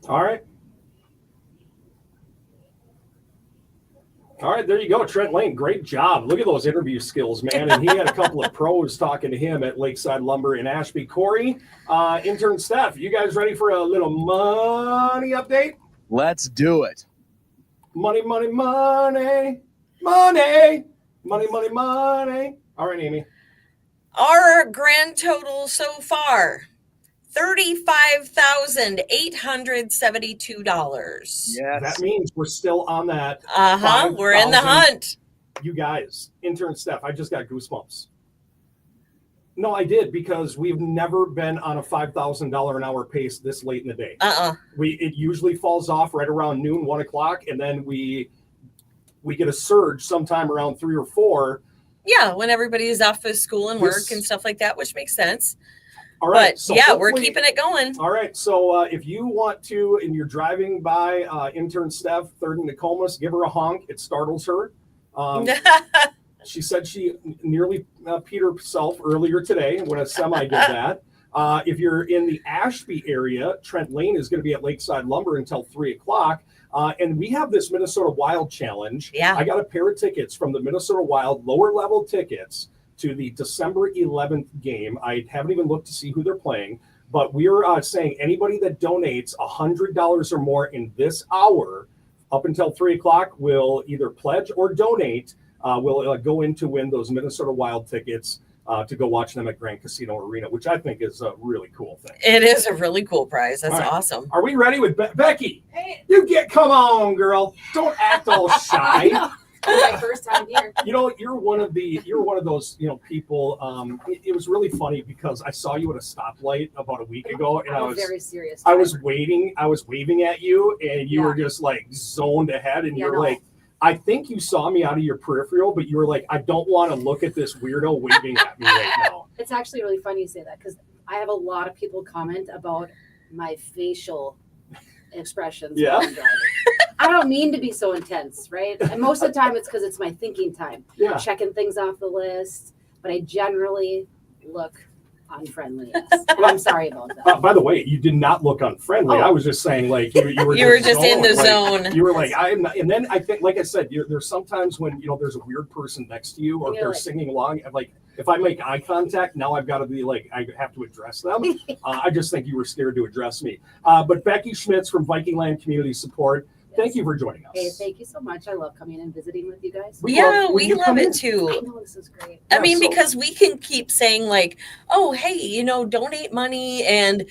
All right, there you go, Trent Lane. Great job. Look at those interview skills, man. And he had a couple of pros talking to him at Lakeside Lumber in Ashby. Corey, intern Steph, you guys ready for a little money update? Let's do it. Money, money, money, money, money, money, money. All right, Amy. Our grand total so far, $35,872. Yes. That means we're still on that. We're in the hunt. You guys, intern Steph, I just got goosebumps. No, I did, because we've never been on a $5,000 an hour pace this late in the day. It usually falls off right around noon, 1 o'clock, and then we get a surge sometime around 3 or 4. Yeah, when everybody is off of school and work and stuff like that, which makes sense. All right. But so we're keeping it going. All right. So if you want to, and you're driving by intern Steph, 3rd and Nokomis, give her a honk. It startles her. She said she nearly peed herself earlier today when a semi did that. If you're in the Ashby area, Trent Lane is going to be at Lakeside Lumber until 3 o'clock. And we have this Minnesota Wild Challenge. Yeah. I got a pair of tickets from the Minnesota Wild, lower level tickets, to the December 11th game. I haven't even looked to see who they're playing, but we're saying anybody that donates $100 or more in this hour up until 3 o'clock will either pledge or donate, will go in to win those Minnesota Wild tickets to go watch them at Grand Casino Arena, which I think is a really cool thing. It is a really cool prize. That's awesome. Are we ready with Becky? Hey. Come on, girl. Don't act all shy. My first time here. You're one of those, people. It was really funny because I saw you at a stoplight about a week ago, and I was very serious. I was waving at you, and you were just like zoned ahead, and you're like, I think you saw me out of your peripheral, but you were like, I don't want to look at this weirdo waving at me right now. It's actually really funny you say that, because I have a lot of people comment about my facial expressions while I'm driving. I don't mean to be so intense, right? And most of the time it's because it's my thinking time. Yeah. Checking things off the list, but I generally look unfriendly. Yes. And I'm sorry about that. By the way, you did not look unfriendly. I was just saying, like, you were just in the zone. You were like, I'm not, and then I think, like I said, there's sometimes when there's a weird person next to you, or if they're singing along, like, if I make eye contact, now I've got to be like, I have to address them. I just think you were scared to address me. But Becky Schmitz from Viking Land Community Support, Thank you for joining us. Hey, thank you so much. I love coming and visiting with you guys. We love it too. I know, this is great. I mean, because we can keep saying like, oh, hey, donate money. And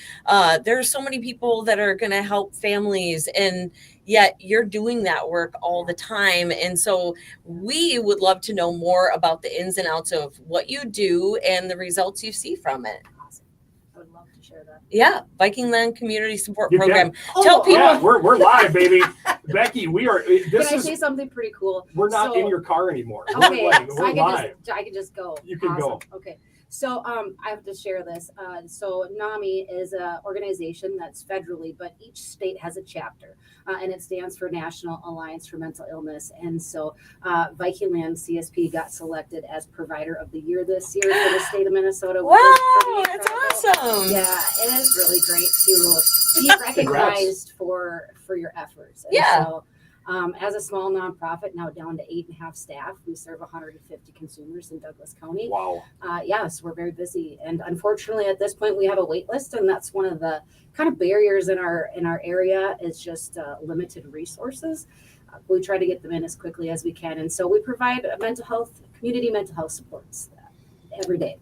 there's so many people that are going to help families. And yet you're doing that work all the time. And so we would love to know more about the ins and outs of what you do and the results you see from it. Awesome. I would love to share that. Yeah. Viking Land Community Support You Program. can. Tell people. Yeah, we're live, baby. Becky, we are. Can I say something pretty cool? We're not in your car anymore. Okay, We're live. I can just go. You can go. Okay. So I have to share this. So NAMI is an organization that's federally, but each state has a chapter, and it stands for National Alliance for Mental Illness. And so Viking Land CSP got selected as Provider of the Year this year for the state of Minnesota. Wow, that's awesome. Yeah, it is really great to be recognized for your efforts. And Yeah. So, as a small nonprofit, now down to 8.5 staff, we serve 150 consumers in Douglas County. Wow. Yes, we're very busy, and unfortunately, at this point, we have a wait list, and that's one of the kind of barriers in our area is just limited resources. We try to get them in as quickly as we can, and so we provide community mental health supports every day.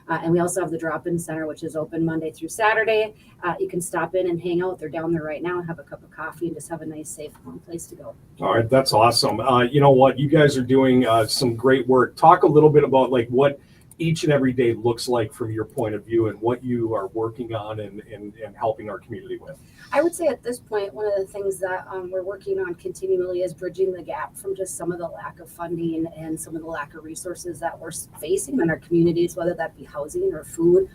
And we also have the drop-in center, which is open Monday through Saturday. You can stop in and hang out. They're down there right now and have a cup of coffee and just have a nice, safe, warm place to go. All right, that's awesome. You know what? You guys are doing some great work. Talk a little bit about like what each and every day looks like from your point of view and what you are working on and helping our community with. I would say at this point, one of the things that we're working on continually is bridging the gap from just some of the lack of funding and some of the lack of resources that we're facing in our communities, whether that be housing or food,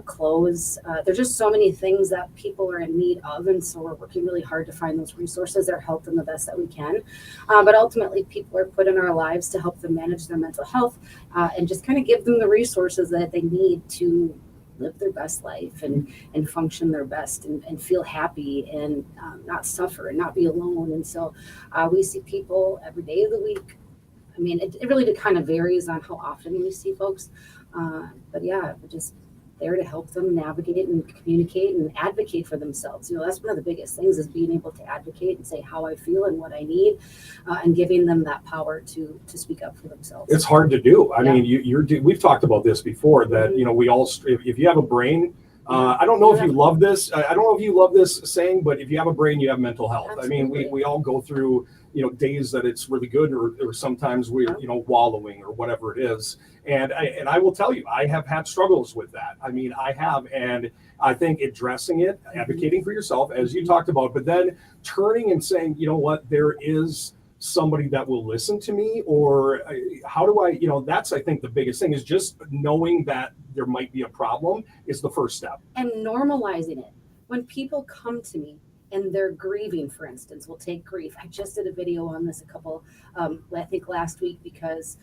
clothes. There's just so many things that people are in need of. And so we're working really hard to find those resources that help them the best that we can. But ultimately, people are put in our lives to help them manage their mental health and just kind of give them the resources that they need to live their best life and function their best and feel happy and not suffer and not be alone. And so we see people every day of the week. I mean, it really kind of varies on how often we see folks. But yeah, we're just there to help them navigate and communicate and advocate for themselves. That's one of the biggest things is being able to advocate and say how I feel and what I need and giving them that power to speak up for themselves. It's hard to do. I mean, we've talked about this before that, we all, if you have a brain, I don't know if you love this. I don't know if you love this saying, but if you have a brain, you have mental health. Absolutely. I mean, we all go through, days that it's really good or sometimes we're, wallowing or whatever it is. And I will tell you, I have had struggles with that. I mean, I have, and I think addressing it, advocating for yourself, as you talked about, but then turning and saying, you know what, there is somebody that will listen to me, or how do I, that's, I think the biggest thing is just knowing that there might be a problem is the first step. And normalizing it. When people come to me and they're grieving, for instance, we'll take grief. I just did a video on this I think last week because,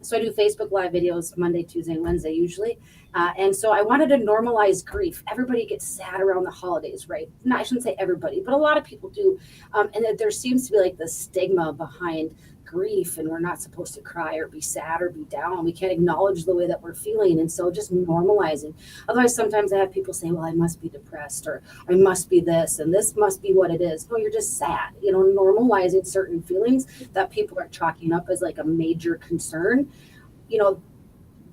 so I do Facebook Live videos Monday, Tuesday, and Wednesday usually. And so I wanted to normalize grief. Everybody gets sad around the holidays, right? No, I shouldn't say everybody, but a lot of people do. And there seems to be like the stigma behind grief, and we're not supposed to cry or be sad or be down. We can't acknowledge the way that we're feeling. And so just normalizing. Otherwise, sometimes I have people say, well, I must be depressed, or I must be this, and this must be what it is. No, you're just sad. Normalizing certain feelings that people are chalking up as like a major concern.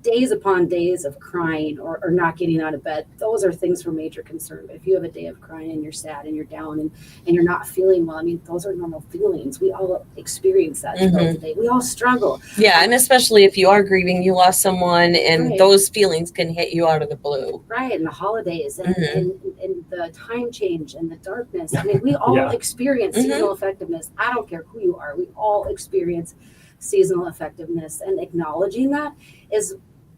Days upon days of crying or not getting out of bed, those are things for major concern. But if you have a day of crying and you're sad and you're down and you're not feeling well, I mean, those are normal feelings. We all experience that throughout the day. We all struggle. Yeah, and especially if you are grieving, you lost someone, and those feelings can hit you out of the blue. Right, and the holidays and the time change and the darkness. I mean, we all experience seasonal effectiveness. I don't care who you are. We all experience seasonal effectiveness, and acknowledging that is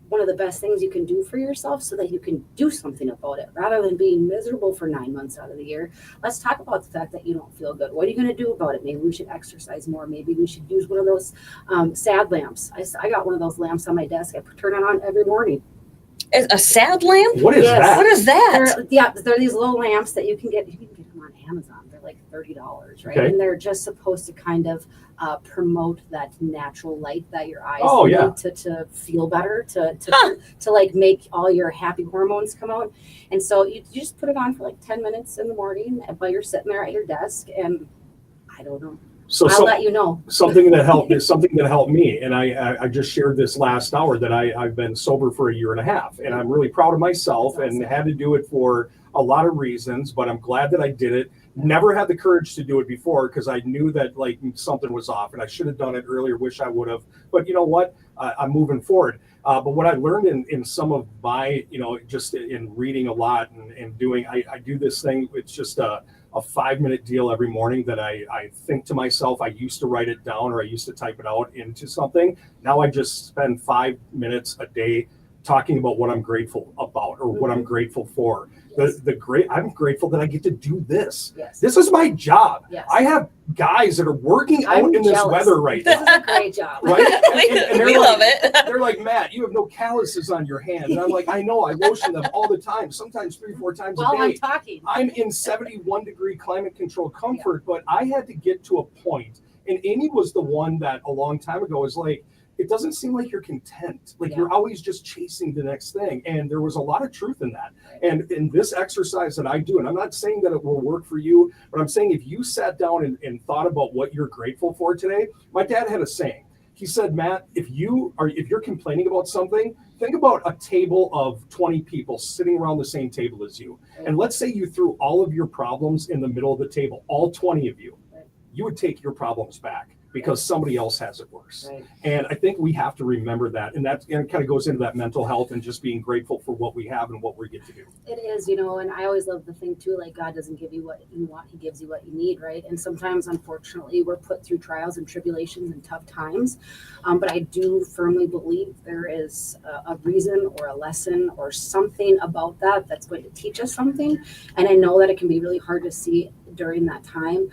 one of the best things you can do for yourself so that you can do something about it rather than being miserable for 9 months out of the year. Let's talk about the fact that you don't feel good. What are you going to do about it? Maybe we should exercise more. Maybe we should use one of those sad lamps. I got one of those lamps on my desk. I turn it on every morning. A sad lamp? What is that? What is that? They're these little lamps that you can get them on Amazon. They're like $30, right? Okay. And they're just supposed to kind of promote that natural light that your eyes need to feel better, to like make all your happy hormones come out. And so you just put it on for like 10 minutes in the morning while you're sitting there at your desk. And I don't know. So I'll let you know. Something that helped me, and I just shared this last hour that I've been sober for a year and a half, and I'm really proud of myself and had to do it for a lot of reasons, but I'm glad that I did it. Never had the courage to do it before because I knew that like something was off, and I should have done it earlier. Wish I would have, but you know what? I'm moving forward. But what I learned in some of my, just in reading a lot and doing, I do this thing. It's just a 5-minute deal every morning that I think to myself. I used to write it down or I used to type it out into something. Now I just spend 5 minutes a day talking about what I'm grateful about or what I'm grateful for. I'm grateful that I get to do this. Yes. This is my job. Yes. I have guys that are working out in this weather right now. This is a great job. Right? And we love it. They're like, Matt, you have no calluses on your hands. And I'm like, I know, I lotion them all the time, sometimes 3-4 times a day. While I'm talking. I'm in 71-degree climate control comfort, but I had to get to a point, and Amy was the one that a long time ago was like, it doesn't seem like you're content. Like you're always just chasing the next thing. And there was a lot of truth in that. And in this exercise that I do, and I'm not saying that it will work for you, but I'm saying if you sat down and thought about what you're grateful for today, my dad had a saying. He said, Matt, if you're complaining about something, think about a table of 20 people sitting around the same table as you. And let's say you threw all of your problems in the middle of the table, all 20 of you. You would take your problems back because somebody else has it worse. Right. And I think we have to remember that. And that kind of goes into that mental health and just being grateful for what we have and what we get to do. It is, and I always love the thing too, like God doesn't give you what you want, he gives you what you need, right? And sometimes, unfortunately, we're put through trials and tribulations and tough times. But I do firmly believe there is a reason or a lesson or something about that that's going to teach us something. And I know that it can be really hard to see during that time.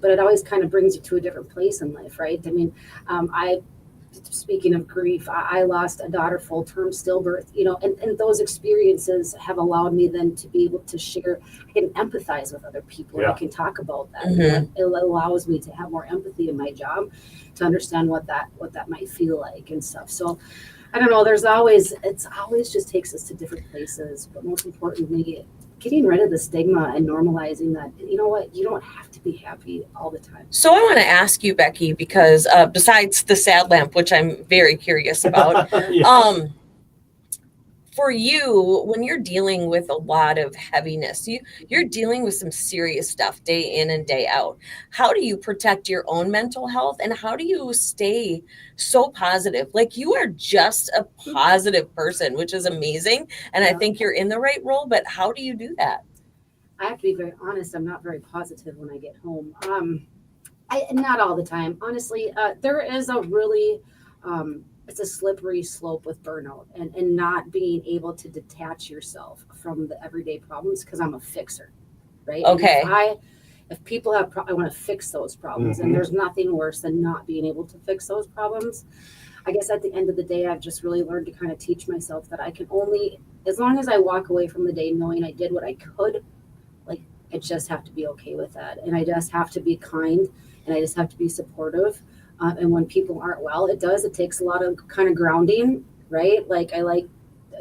But it always kind of brings you to a different place in life, right? I mean, speaking of grief, I lost a daughter full-term stillbirth, and those experiences have allowed me then to be able to share. I can empathize with other people. Yeah. I can talk about that. Mhm. It allows me to have more empathy in my job, to understand what that might feel like and stuff. So I don't know, it always just takes us to different places, but most importantly, getting rid of the stigma and normalizing that, you know what, you don't have to be happy all the time. So I want to ask you, Becky, because besides the sad lamp, which I'm very curious about, for you, when you're dealing with a lot of heaviness, you're dealing with some serious stuff day in and day out. How do you protect your own mental health, and how do you stay so positive? Like, you are just a positive person, which is amazing. And I think you're in the right role, but how do you do that? I have to be very honest. I'm not very positive when I get home. Not all the time, honestly. There is a really, it's a slippery slope with burnout and not being able to detach yourself from the everyday problems, because I'm a fixer, right? Okay. And if people have, I want to fix those problems, and there's nothing worse than not being able to fix those problems. I guess at the end of the day, I've just really learned to kind of teach myself that I can only, as long as I walk away from the day knowing I did what I could, like, I just have to be okay with that. And I just have to be kind, and I just have to be supportive. And when people aren't well, it takes a lot of kind of grounding, right? Like, I like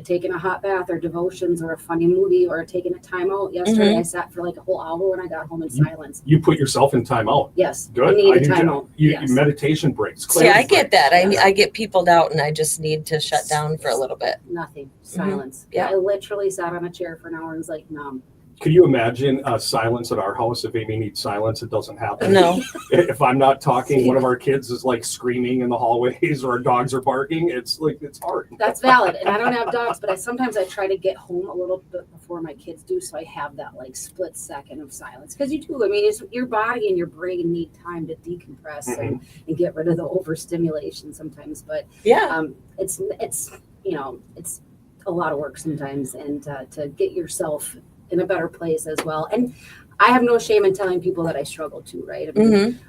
taking a hot bath or devotions or a funny movie or taking a timeout. Yesterday, I sat for like a whole hour when I got home in silence. You put yourself in timeout. Yes. Good. I need a do timeout. too. You Yes. meditation breaks. See, I get that. I get peopled out, and I just need to shut down for a little bit. Nothing. Silence. Yeah. I literally sat on a chair for an hour and was like, numb. Could you imagine silence at our house? If Amy needs silence, it doesn't happen. No. If I'm not talking, one of our kids is like screaming in the hallways, or our dogs are barking. It's hard. That's valid. And I don't have dogs, but sometimes I try to get home a little bit before my kids do, so I have that like split second of silence. Because you do. I mean, your body and your brain need time to decompress and get rid of the overstimulation sometimes. But it's a lot of work sometimes, and to get yourself in a better place as well. And I have no shame in telling people that I struggle too, right? I mean,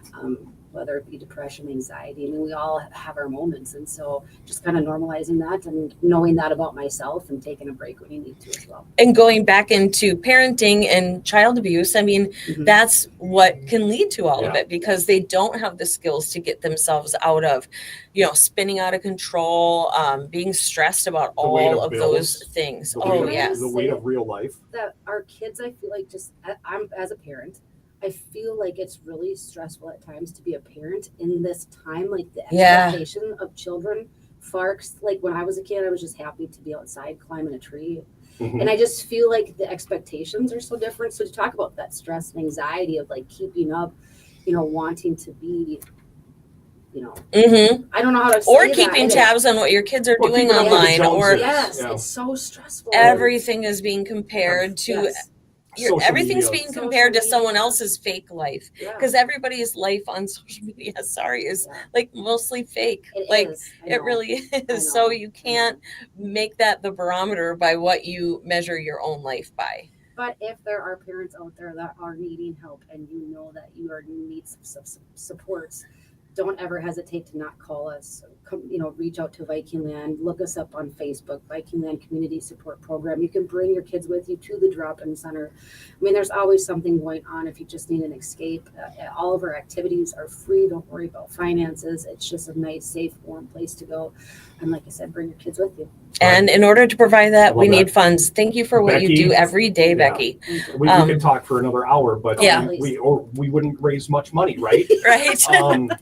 whether it be depression, anxiety, I mean, we all have our moments. And so just kind of normalizing that and knowing that about myself and taking a break when you need to as well. And going back into parenting and child abuse, I mean, that's what can lead to all of it, because they don't have the skills to get themselves out of, spinning out of control, being stressed about all of those things. The weight of real life. That our kids, I feel like, I'm as a parent, I feel like it's really stressful at times to be a parent in this time. Like the Yeah. expectation of children like when I was a kid, I was just happy to be outside climbing a tree. Mhm. And I just feel like the expectations are so different. So to talk about that stress and anxiety of like keeping up, wanting to be, Mm-hmm. I don't know how to say Or that. keeping tabs on what your kids are Or doing keeping up with the online, or Joneses. Yes, Yeah. it's so stressful. everything is being compared to Yes. Social everything's media. being compared to Social someone media. else's fake life, Yeah. because everybody's life on social media, is like mostly fake. It like is. I it know. really I is. So know. you can't make that the barometer by what you measure your own life by. But if there are parents out there that are needing help and you know that you are in need of supports, don't ever hesitate to not call us. Reach out to Viking Land. Look us up on Facebook, Viking Land Community Support Program. You can bring your kids with you to the drop-in center. I mean, there's always something going on if you just need an escape. All of our activities are free. Don't worry about finances. It's just a nice, safe, warm place to go. And like I said, bring your kids with you. And in order to provide that, we love need that. funds. Thank you for what Becky. you do every day, Yeah. Becky. We could talk for another hour, but Yeah. we wouldn't raise much money, right? Right.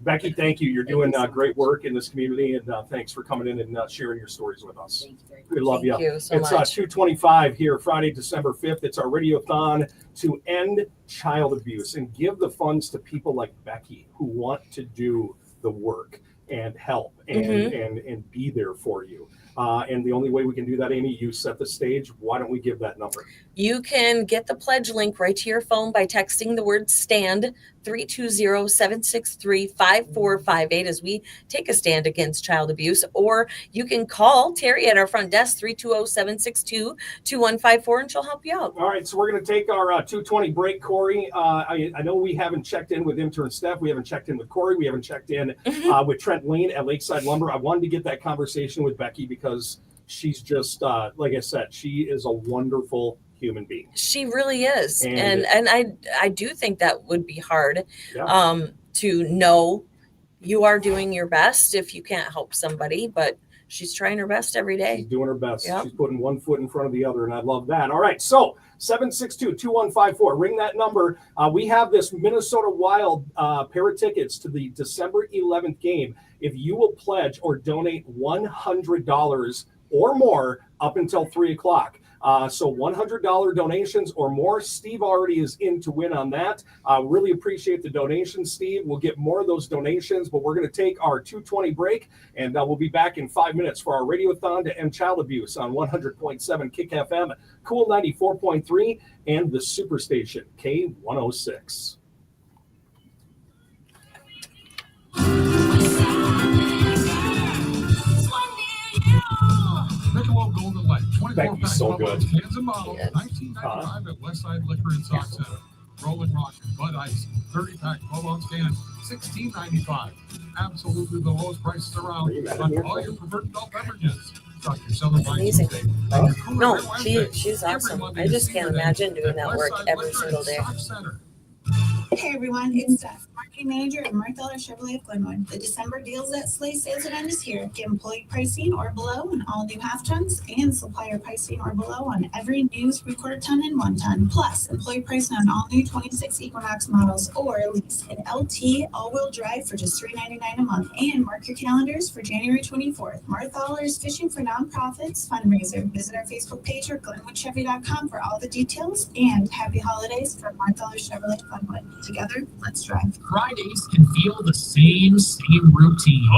Becky, thank you. You're doing great work in this community, and thanks for coming in and sharing your stories with us. Thank you very much. We love Thank you so it's much. 2:25 here, Friday, December 5th. It's our Radiothon to end child abuse and give the funds to people like Becky who want to do the work and help and be there for you. And the only way we can do that, Amy, you set the stage. Why don't we give that number? You can get the pledge link right to your phone by texting the word STAND 320-763-5458 as we take a stand against child abuse. Or you can call Terry at our front desk, 320-762-2154, and she'll help you out. All right, so we're going to take our 2:20 break, Corey. I know we haven't checked in with intern Steph. We haven't checked in with Corey. We haven't checked in with Trent Lane at Lakeside Lumber. I wanted to get that conversation with Becky because she's just, like I said, she is a wonderful human being. She really is. And I do think that would be hard Yeah. to know you are doing your best if you can't help somebody, but she's trying her best every day. She's doing her best. Yep. She's putting one foot in front of the other, and I love that. All right, so 762-2154. Ring that number. We have this Minnesota Wild pair of tickets to the December 11th game. If you will pledge or donate $100 or more up until 3 o'clock. So $100 donations or more. Steve already is in to win on that. Really appreciate the donations, Steve. We'll get more of those donations, but we're going to take our 2:20 break, and we'll be back in 5 minutes for our Radiothon to end child abuse on 100.7 Kick FM, Cool 94.3, and the Superstation K106. Michelob Golden Light, 24 Becky's pack so of good. cans and bottles, $19.95 at Westside Liquor and Sock Center. Rolling Rock and Bud Ice, 30-pack 12-ounce cans, $16.95. Absolutely the lowest prices around on all your preferred adult beverages. Talk your Southern Wines Amazing. today. No, she's awesome. I just can't imagine doing that work every single day. Hey everyone, it's Steph, marketing manager at Martha Chevrolet of Glenwood. The December Deals at Slay sales event is here. Get employee pricing or below on all new half tons and supplier pricing or below on every new 3/4 ton and 1 ton. Plus, employee pricing on all new 26 Equinox models or lease an LT all-wheel drive for just $399 a month. And mark your calendars for January 24th. Martha is Fishing for Nonprofits fundraiser. Visit our Facebook page or GlenwoodChevy.com for all the details. And happy holidays from Martha Chevrolet Glenwood. Together, let's drive. Fridays can feel the same routine.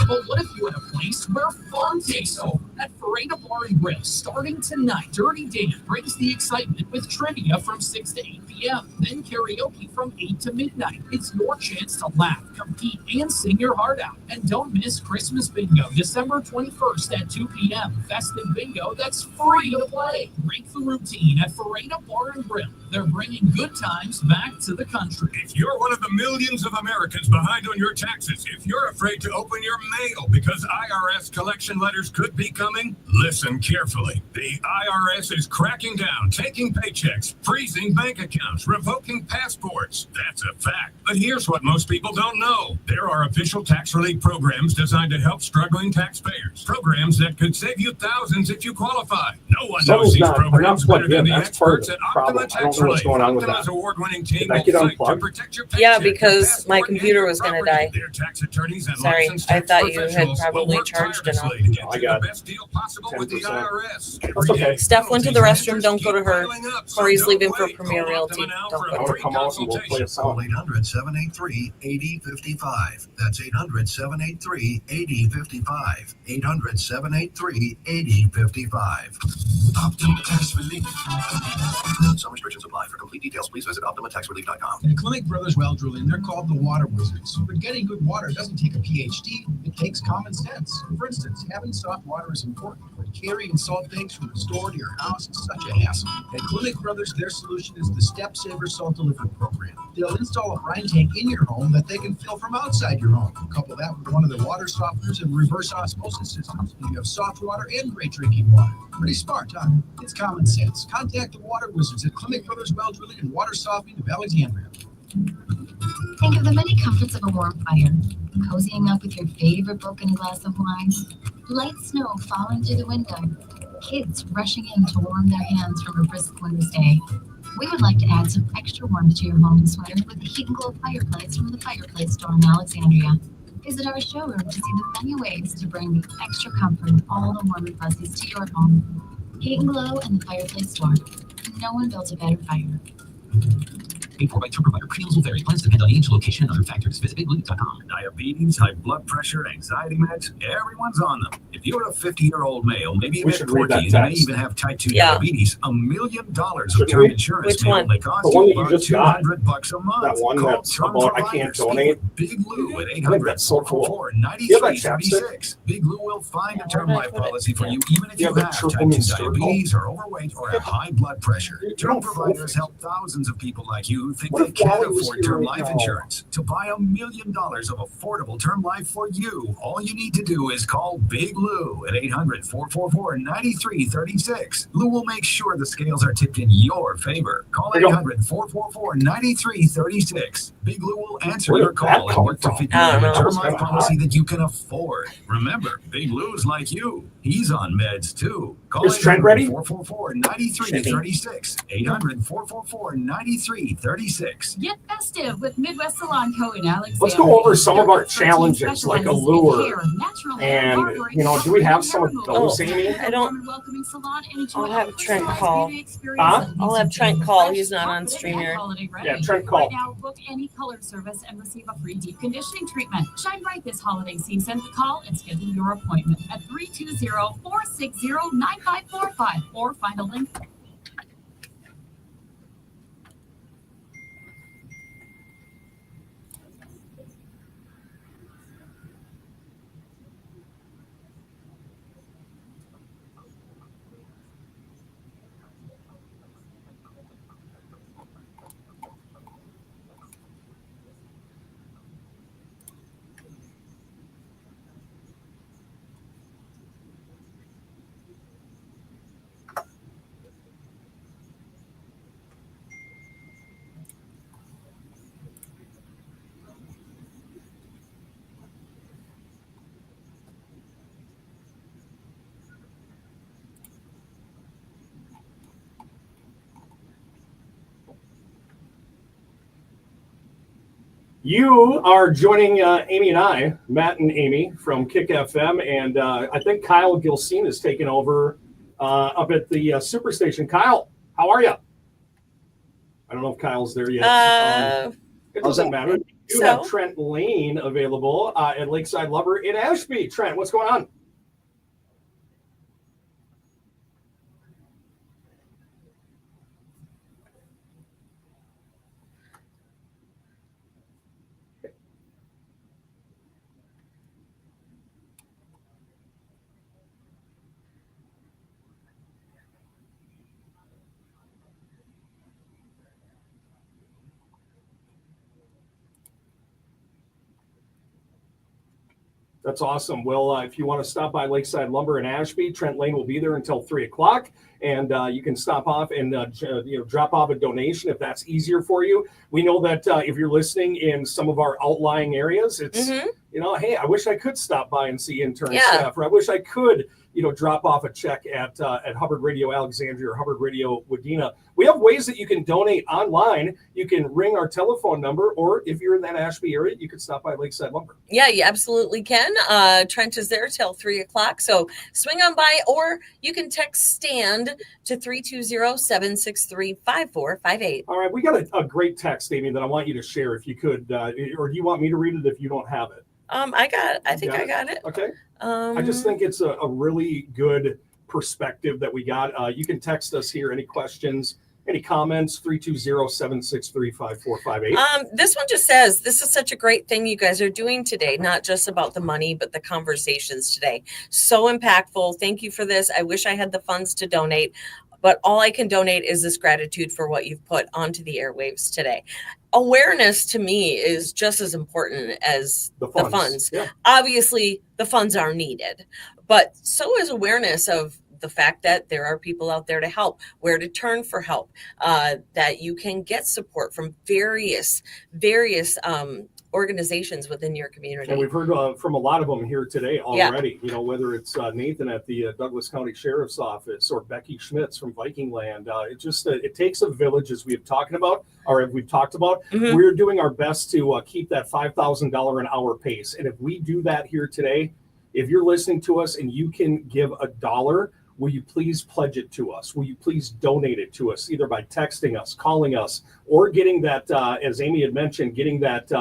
But what if you had a place where fun takes over? At Farina Bar and Grill, starting tonight, Dirty Dan brings the excitement with trivia from 6 to 8 p.m. Then karaoke from 8 to midnight. It's your chance to laugh, compete, and sing your heart out. And don't miss Christmas Bingo, December 21st at 2 p.m. Festive bingo that's free to play. Break the routine at Farina Bar and Grill. They're bringing good times back to the country. If you're one of the millions of Americans behind on your taxes, if you're afraid to open your mail because IRS collection letters could be coming, listen carefully. The IRS is cracking down, taking paychecks, freezing bank accounts, revoking passports. That's a fact. But here's what most people don't know. There are official tax relief programs designed to help struggling taxpayers. Programs that could save you thousands if you qualify. No one knows these programs better than the experts at Optima Tax Relief. Optima's award-winning team will fight to protect your paycheck. Yeah, because my computer was going to die. Their tax attorneys and Sorry, licensed I tax thought you had professionals will probably work charged enough. tirelessly to get you the best deal possible with the IRS. That's okay. Steph went to the restroom. Don't go to her. Corey's leaving for Premier Realty. Don't go to her. Come out and we'll play a song. Call 800-783-8055. That's 800-783-8055. 800-783-8055. Optima Tax Relief. Some restrictions apply. For complete details, please visit OptimaTaxRelief.com. In Clinic Brothers Well Drilling, they're called the water wizards. But getting good water doesn't take a PhD. It takes common sense. For instance, having soft water is important, but carrying salt tanks from the store to your house is such a hassle. At Clinic Brothers, their solution is the Step Saver Salt Delivery Program. They'll install a brine tank in your home that they can fill from outside your home. Couple that with one of their water softeners and reverse osmosis systems, and you have soft water and great drinking water. Pretty smart, huh? It's common sense. Contact the water wizards at Clinic Brothers Well Drilling and Water Softening of Alexandria. Think of the many comforts of a warm fire, cozying up with your favorite book and a glass of wine, light snow falling through the window, kids rushing in to warm their hands from a brisk winter's day. We would like to add some extra warmth to your home this winter with the Heat and Glow fireplace from the Fireplace Store in Alexandria. Visit our showroom to see the many ways to bring the extra comfort and all the warm and fuzzies to your home. Heat and Glow and the Fireplace Store. No one builds a better fire. Paid for by tour provider. Premiums will vary. Plans depend on age, location, and other factors. Visit bigblue.com. Diabetes, high blood pressure, anxiety meds, everyone's on them. If you're a 50-year-old male, maybe a bit quirky, and may even have type 2 diabetes, $1 million of term insurance may only cost you about $200 a month. That one Call that's Term about I Provider. can't Speak donate. with Big Lou at I think that's so cool. 800-444-9336. Big Lou will find a term life policy for you, even if you have type 2 diabetes or overweight or have high blood pressure. Term providers help thousands of people like you who think they can't afford term life insurance. To buy $1 million of affordable term life for you, all you need to do is call Big Lou at 800-444-9336. Lou will make sure the scales are tipped in your favor. Call 800-444-9336. Big Lou will answer your call and work to fit you a term life policy that you can afford. Remember, Big Lou's like you. He's on meds too. Call Is Trent ready? 800-444-9336. 800-444-9336. Get festive with Midwest Salon Co. in Alexandria. Let's go over some of our challenges, like Allure. And, you know, do we have some of those, Amy? I don't. I'll have Trent call. I'll have Trent call. He's not on StreamYard. Yeah, Trent call. Right now, book any color service and receive a free deep conditioning treatment. Shine bright this holiday season. Call and schedule your appointment at 320-460-9545 or find a link. You are joining Amy and I, Matt and Amy from Kick FM, and I think Kyle Gilsine is taking over up at the Superstation. Kyle, how are you? I don't know if Kyle's there yet. It doesn't matter. You have Trent Lane available at Lakeside Lover in Ashby. Trent, what's going on? That's awesome. Well, if you want to stop by Lakeside Lumber in Ashby, Trent Lane will be there until 3 o'clock. And you can stop off and drop off a donation if that's easier for you. We know that if you're listening in some of our outlying areas, it's hey, I wish I could stop by and see intern staff, or I wish I could drop off a check at Hubbard Radio Alexandria or Hubbard Radio Wadena. We have ways that you can donate online. You can ring our telephone number, or if you're in that Ashby area, you can stop by Lakeside Lumber. Yeah, you absolutely can. Trent is there till 3 o'clock. So swing on by, or you can text STAND to 320-763-5458. All right, we got a great text, Amy, that I want you to share if you could, or do you want me to read it if you don't have it? I think I got it. Okay. I just think it's a really good perspective that we got. You can text us here. Any questions, any comments? 320-763-5458. This one just says, this is such a great thing you guys are doing today, not just about the money, but the conversations today. So impactful. Thank you for this. I wish I had the funds to donate, but all I can donate is this gratitude for what you've put onto the airwaves today. Awareness to me is just as important as the funds. Yeah. Obviously, the funds are needed, but so is awareness of the fact that there are people out there to help, where to turn for help, that you can get support from various organizations within your community. And we've heard from a lot of them here today already, whether it's Nathan at the Douglas County Sheriff's Office or Becky Schmitz from Viking Land. It takes a village, as we've talked about. We're doing our best to keep that $5,000 an hour pace. And if we do that here today, if you're listening to us and you can give $1, will you please pledge it to us? Will you please donate it to us, either by texting us, calling us, or getting that, as Amy had mentioned, getting that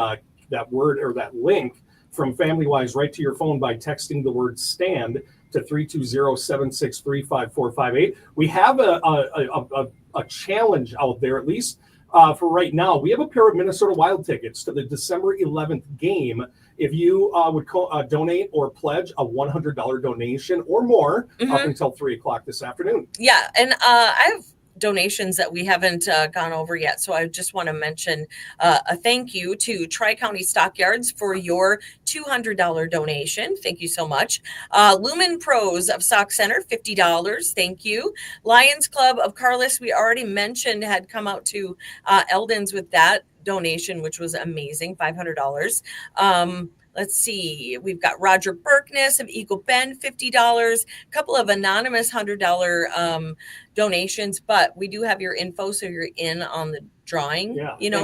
word or that link from FamilyWise right to your phone by texting the word STAND to 320-763-5458. We have a challenge out there, at least for right now. We have a pair of Minnesota Wild tickets to the December 11th game. If you would donate or pledge a $100 donation or more up until 3 o'clock this afternoon. Yeah, and I have donations that we haven't gone over yet. So I just want to mention a thank you to Tri-County Stockyards for your $200 donation. Thank you so much. Lumen Pros of Stock Center, $50. Thank you. Lions Club of Carlos, we already mentioned, had come out to Eldon's with that donation, which was amazing, $500. Let's see. We've got Roger Berkness of Eagle Bend, $50. A couple of anonymous $100 donations, but we do have your info, so you're in on the drawing.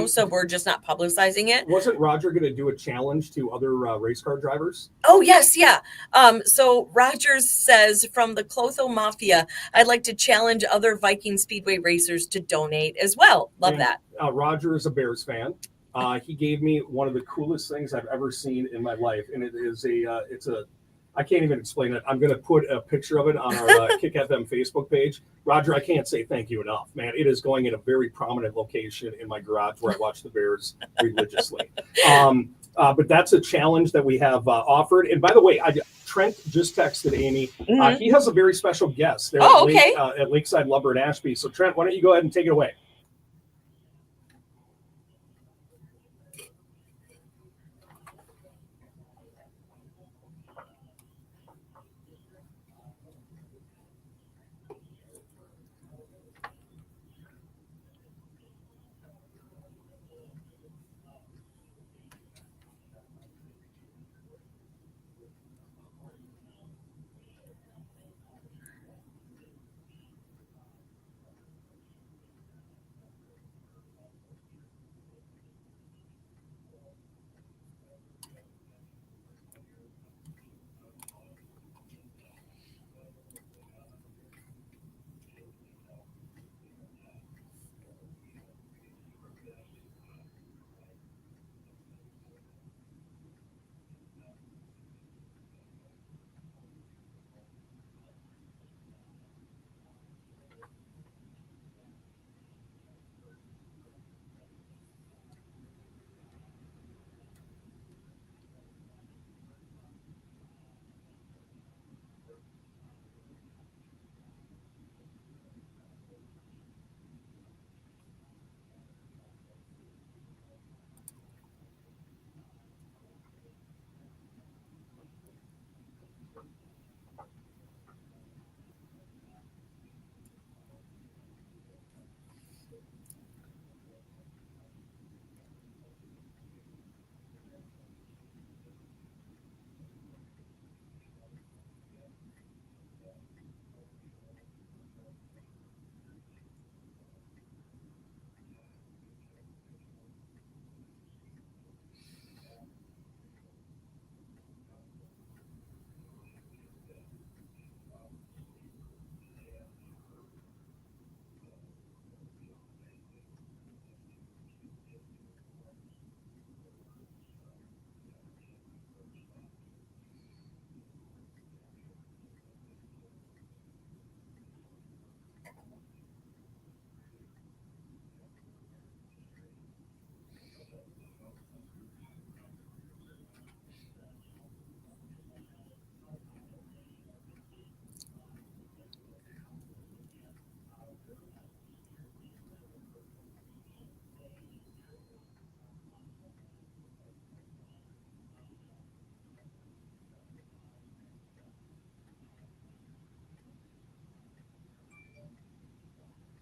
So we're just not publicizing it. Wasn't Roger going to do a challenge to other race car drivers? Oh, yes. Yeah. So Rogers says, from the Clotho Mafia, I'd like to challenge other Viking Speedway racers to donate as well. Love that. Roger is a Bears fan. He gave me one of the coolest things I've ever seen in my life. And it is I can't even explain it. I'm going to put a picture of it on our Kick FM Facebook page. Roger, I can't say thank you enough, man. It is going in a very prominent location in my garage where I watch the Bears religiously. But that's a challenge that we have offered. And by the way, Trent just texted Amy. He has a very special guest there at Lakeside Lumber in Ashby. So Trent, why don't you go ahead and take it away?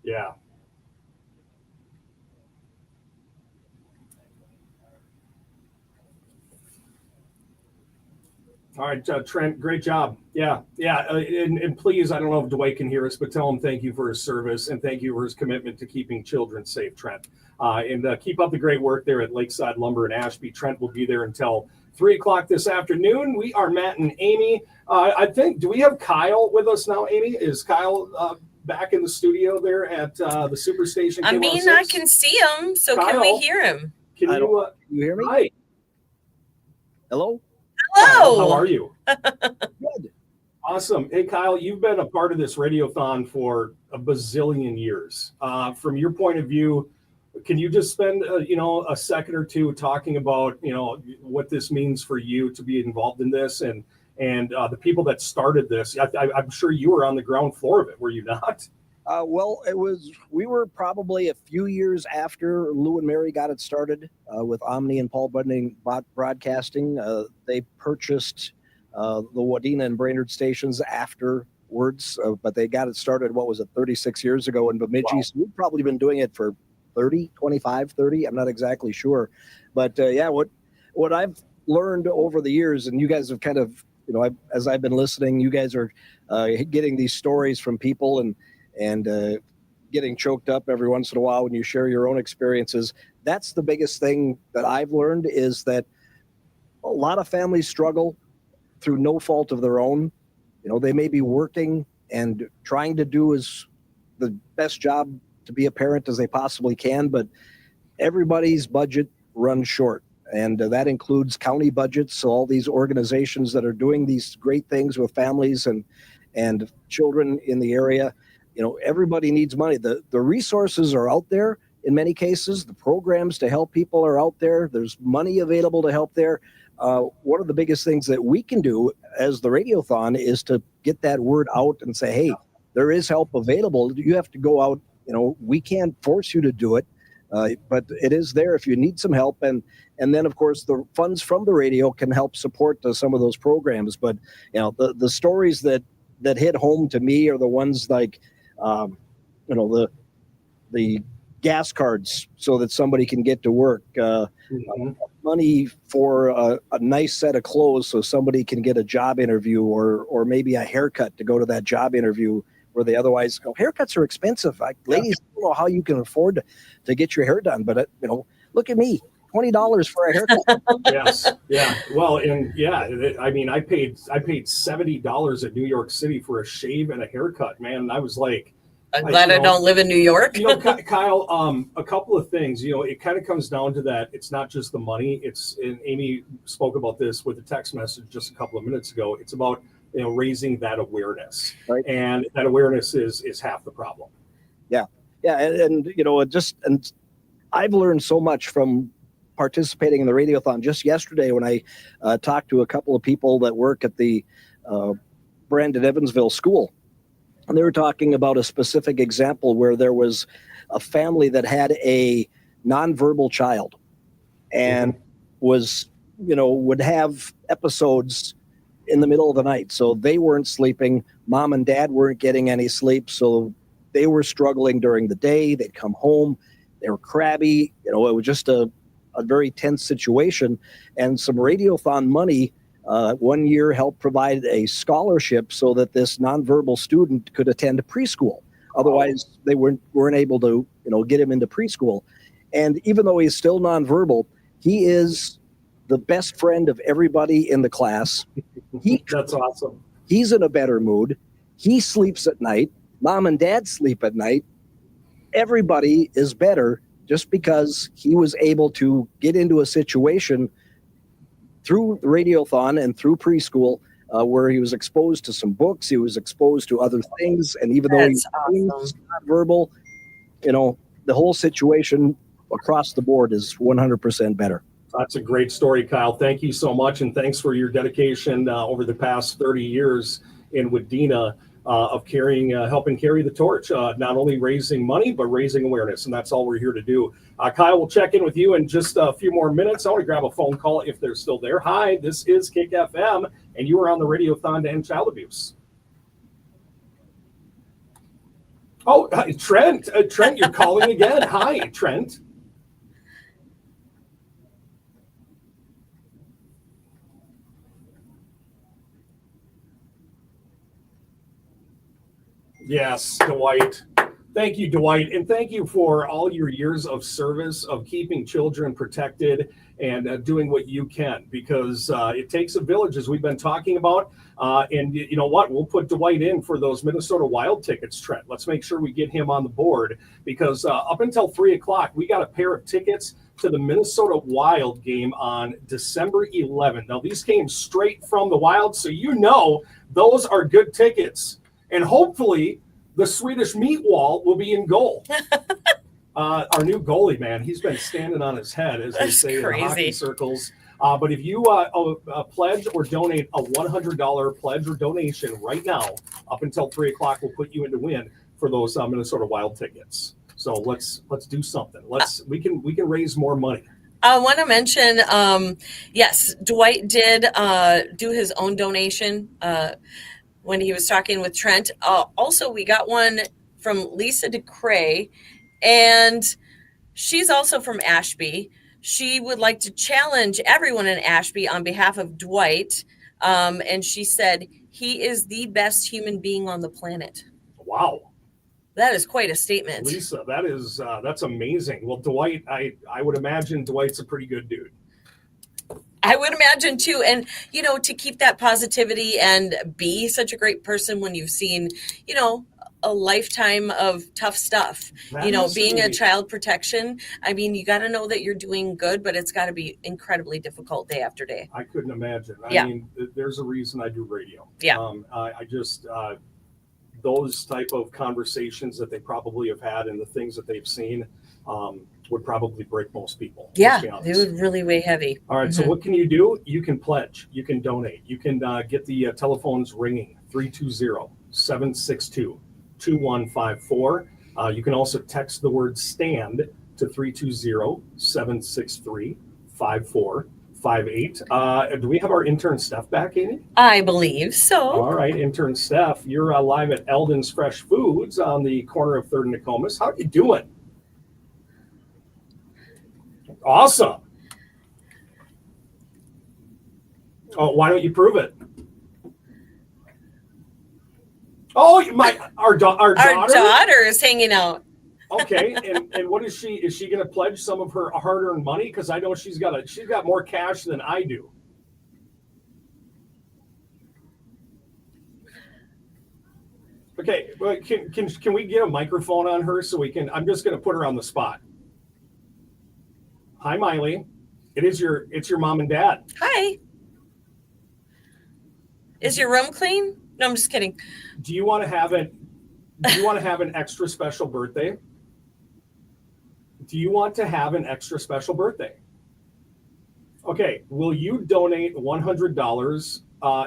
Yeah. All right, Trent, great job. Yeah. And please, I don't know if Dwight can hear us, but tell him thank you for his service and thank you for his commitment to keeping children safe, Trent. And keep up the great work there at Lakeside Lumber in Ashby. Trent will be there until 3 o'clock this afternoon. We are Matt and Amy. I think, do we have Kyle with us now, Amy? Is Kyle back in the studio there at the Superstation? I mean, I can see him, so Kyle, can we hear him? Can you hear me? Hi. Hello? Hello. How are you? Good. Awesome. Hey, Kyle, you've been a part of this Radiothon for a bazillion years. From your point of view, can you just spend a second or two talking about what this means for you to be involved in this and the people that started this? I'm sure you were on the ground floor of it, were you not? Well, we were probably a few years after Lou and Mary got it started with Omni and Paul Bunning Broadcasting. They purchased the Wadena and Brainerd stations afterwards, but they got it started, 36 years ago in Bemidji. Wow. So we've probably been doing it for 25, 30. I'm not exactly sure. But what I've learned over the years, and you guys have kind of, as I've been listening, you guys are getting these stories from people and getting choked up every once in a while when you share your own experiences. That's the biggest thing that I've learned, is that a lot of families struggle through no fault of their own. They may be working and trying to do the best job to be a parent as they possibly can, but everybody's budget runs short. And that includes county budgets. So all these organizations that are doing these great things with families and children in the area, everybody needs money. The resources are out there in many cases. The programs to help people are out there. There's money available to help there. One of the biggest things that we can do as the Radiothon is to get that word out and say, hey, there is help available. You have to go out. We can't force you to do it, but it is there if you need some help. And then, of course, the funds from the radio can help support some of those programs. But, the stories that hit home to me are the ones like, the gas cards so that somebody can get to work, money for a nice set of clothes so somebody can get a job interview, or maybe a haircut to go to that job interview where they otherwise go. Haircuts are expensive. Ladies don't know how you can afford to get your hair done, but look at me. $20 for a haircut. Yes. Yeah. Well, and I mean, I paid $70 at New York City for a shave and a haircut, man. And I was like, I'm glad I don't live in New York. Kyle, a couple of things, it kind of comes down to that. It's not just the money. And Amy spoke about this with a text message just a couple of minutes ago. It's about, raising that awareness, right? And that awareness is half the problem. Yeah. Yeah. And I've learned so much from participating in the Radiothon. Just yesterday when I talked to a couple of people that work at the Brandon Evansville school, and they were talking about a specific example where there was a family that had a nonverbal child and was, would have episodes in the middle of the night. So they weren't sleeping. Mom and dad weren't getting any sleep. So they were struggling during the day. They'd come home. They were crabby. It was just a very tense situation. And some Radiothon money one year helped provide a scholarship so that this nonverbal student could attend preschool. Otherwise, they weren't able to, get him into preschool. And even though he's still nonverbal, he is the best friend of everybody in the class. That's awesome. He's in a better mood. He sleeps at night. Mom and dad sleep at night. Everybody is better just because he was able to get into a situation through the Radiothon and through preschool where he was exposed to some books. He was exposed to other things. And even though he's nonverbal, the whole situation across the board is 100% better. That's a great story, Kyle. Thank you so much. And thanks for your dedication over the past 30 years in Wadena of helping carry the torch, not only raising money, but raising awareness. And that's all we're here to do. Kyle, we'll check in with you in just a few more minutes. I want to grab a phone call if they're still there. Hi, this is Kick FM, and you are on the Radiothon to End Child Abuse. Oh, Trent. Trent, you're calling again. Hi, Trent. Yes, Dwight. Thank you, Dwight. And thank you for all your years of service, of keeping children protected and doing what you can, because it takes a village, as we've been talking about. And you know what? We'll put Dwight in for those Minnesota Wild tickets, Trent. Let's make sure we get him on the board, because up until 3 o'clock, we got a pair of tickets to the Minnesota Wild game on December 11th. Now, these came straight from the Wild, so you know those are good tickets. And hopefully the Swedish meat wall will be in goal. Our new goalie, man, he's been standing on his head, as they say in the hockey circles. But if you pledge or donate a $100 pledge or donation right now, up until 3 o'clock, we'll put you in to win for those Minnesota Wild tickets. So let's do something. We can raise more money. I want to mention, yes, Dwight did do his own donation when he was talking with Trent. Also, we got one from Lisa DeCray, and she's also from Ashby. She would like to challenge everyone in Ashby on behalf of Dwight. And she said, he is the best human being on the planet. Wow. That is quite a statement. Lisa, that's amazing. Well, Dwight, I would imagine Dwight's a pretty good dude. I would imagine too. And, you know, to keep that positivity and be such a great person when you've seen, you know, a lifetime of tough stuff, you know, being a child protection. I mean, you got to know that you're doing good, but it's got to be incredibly difficult day after day. I couldn't imagine. I mean, there's a reason I do radio. Yeah. I just, those type of conversations that they probably have had and the things that they've seen, would probably break most people. Yeah, they would really weigh heavy. All right, so what can you do? You can pledge. You can donate. You can get the telephones ringing, 320-762-2154. You can also text the word STAND to 320-763-5458. Do we have our intern Steph back, Amy? I believe so. All right, intern Steph, you're live at Eldon's Fresh Foods on the corner of 3rd and Nokomis. How are you doing? Awesome. Oh, why don't you prove it? Oh, our daughter? Our daughter is hanging out. Okay, and what is she? Is she going to pledge some of her hard-earned money? Because I know she's got more cash than I do. Okay, well, can we get a microphone on her so we can? I'm just going to put her on the spot. Hi, Miley. It's your mom and dad. Hi. Is your room clean? No, I'm just kidding. Do you want to have an extra special birthday? Do you want to have an extra special birthday? Okay, will you donate $100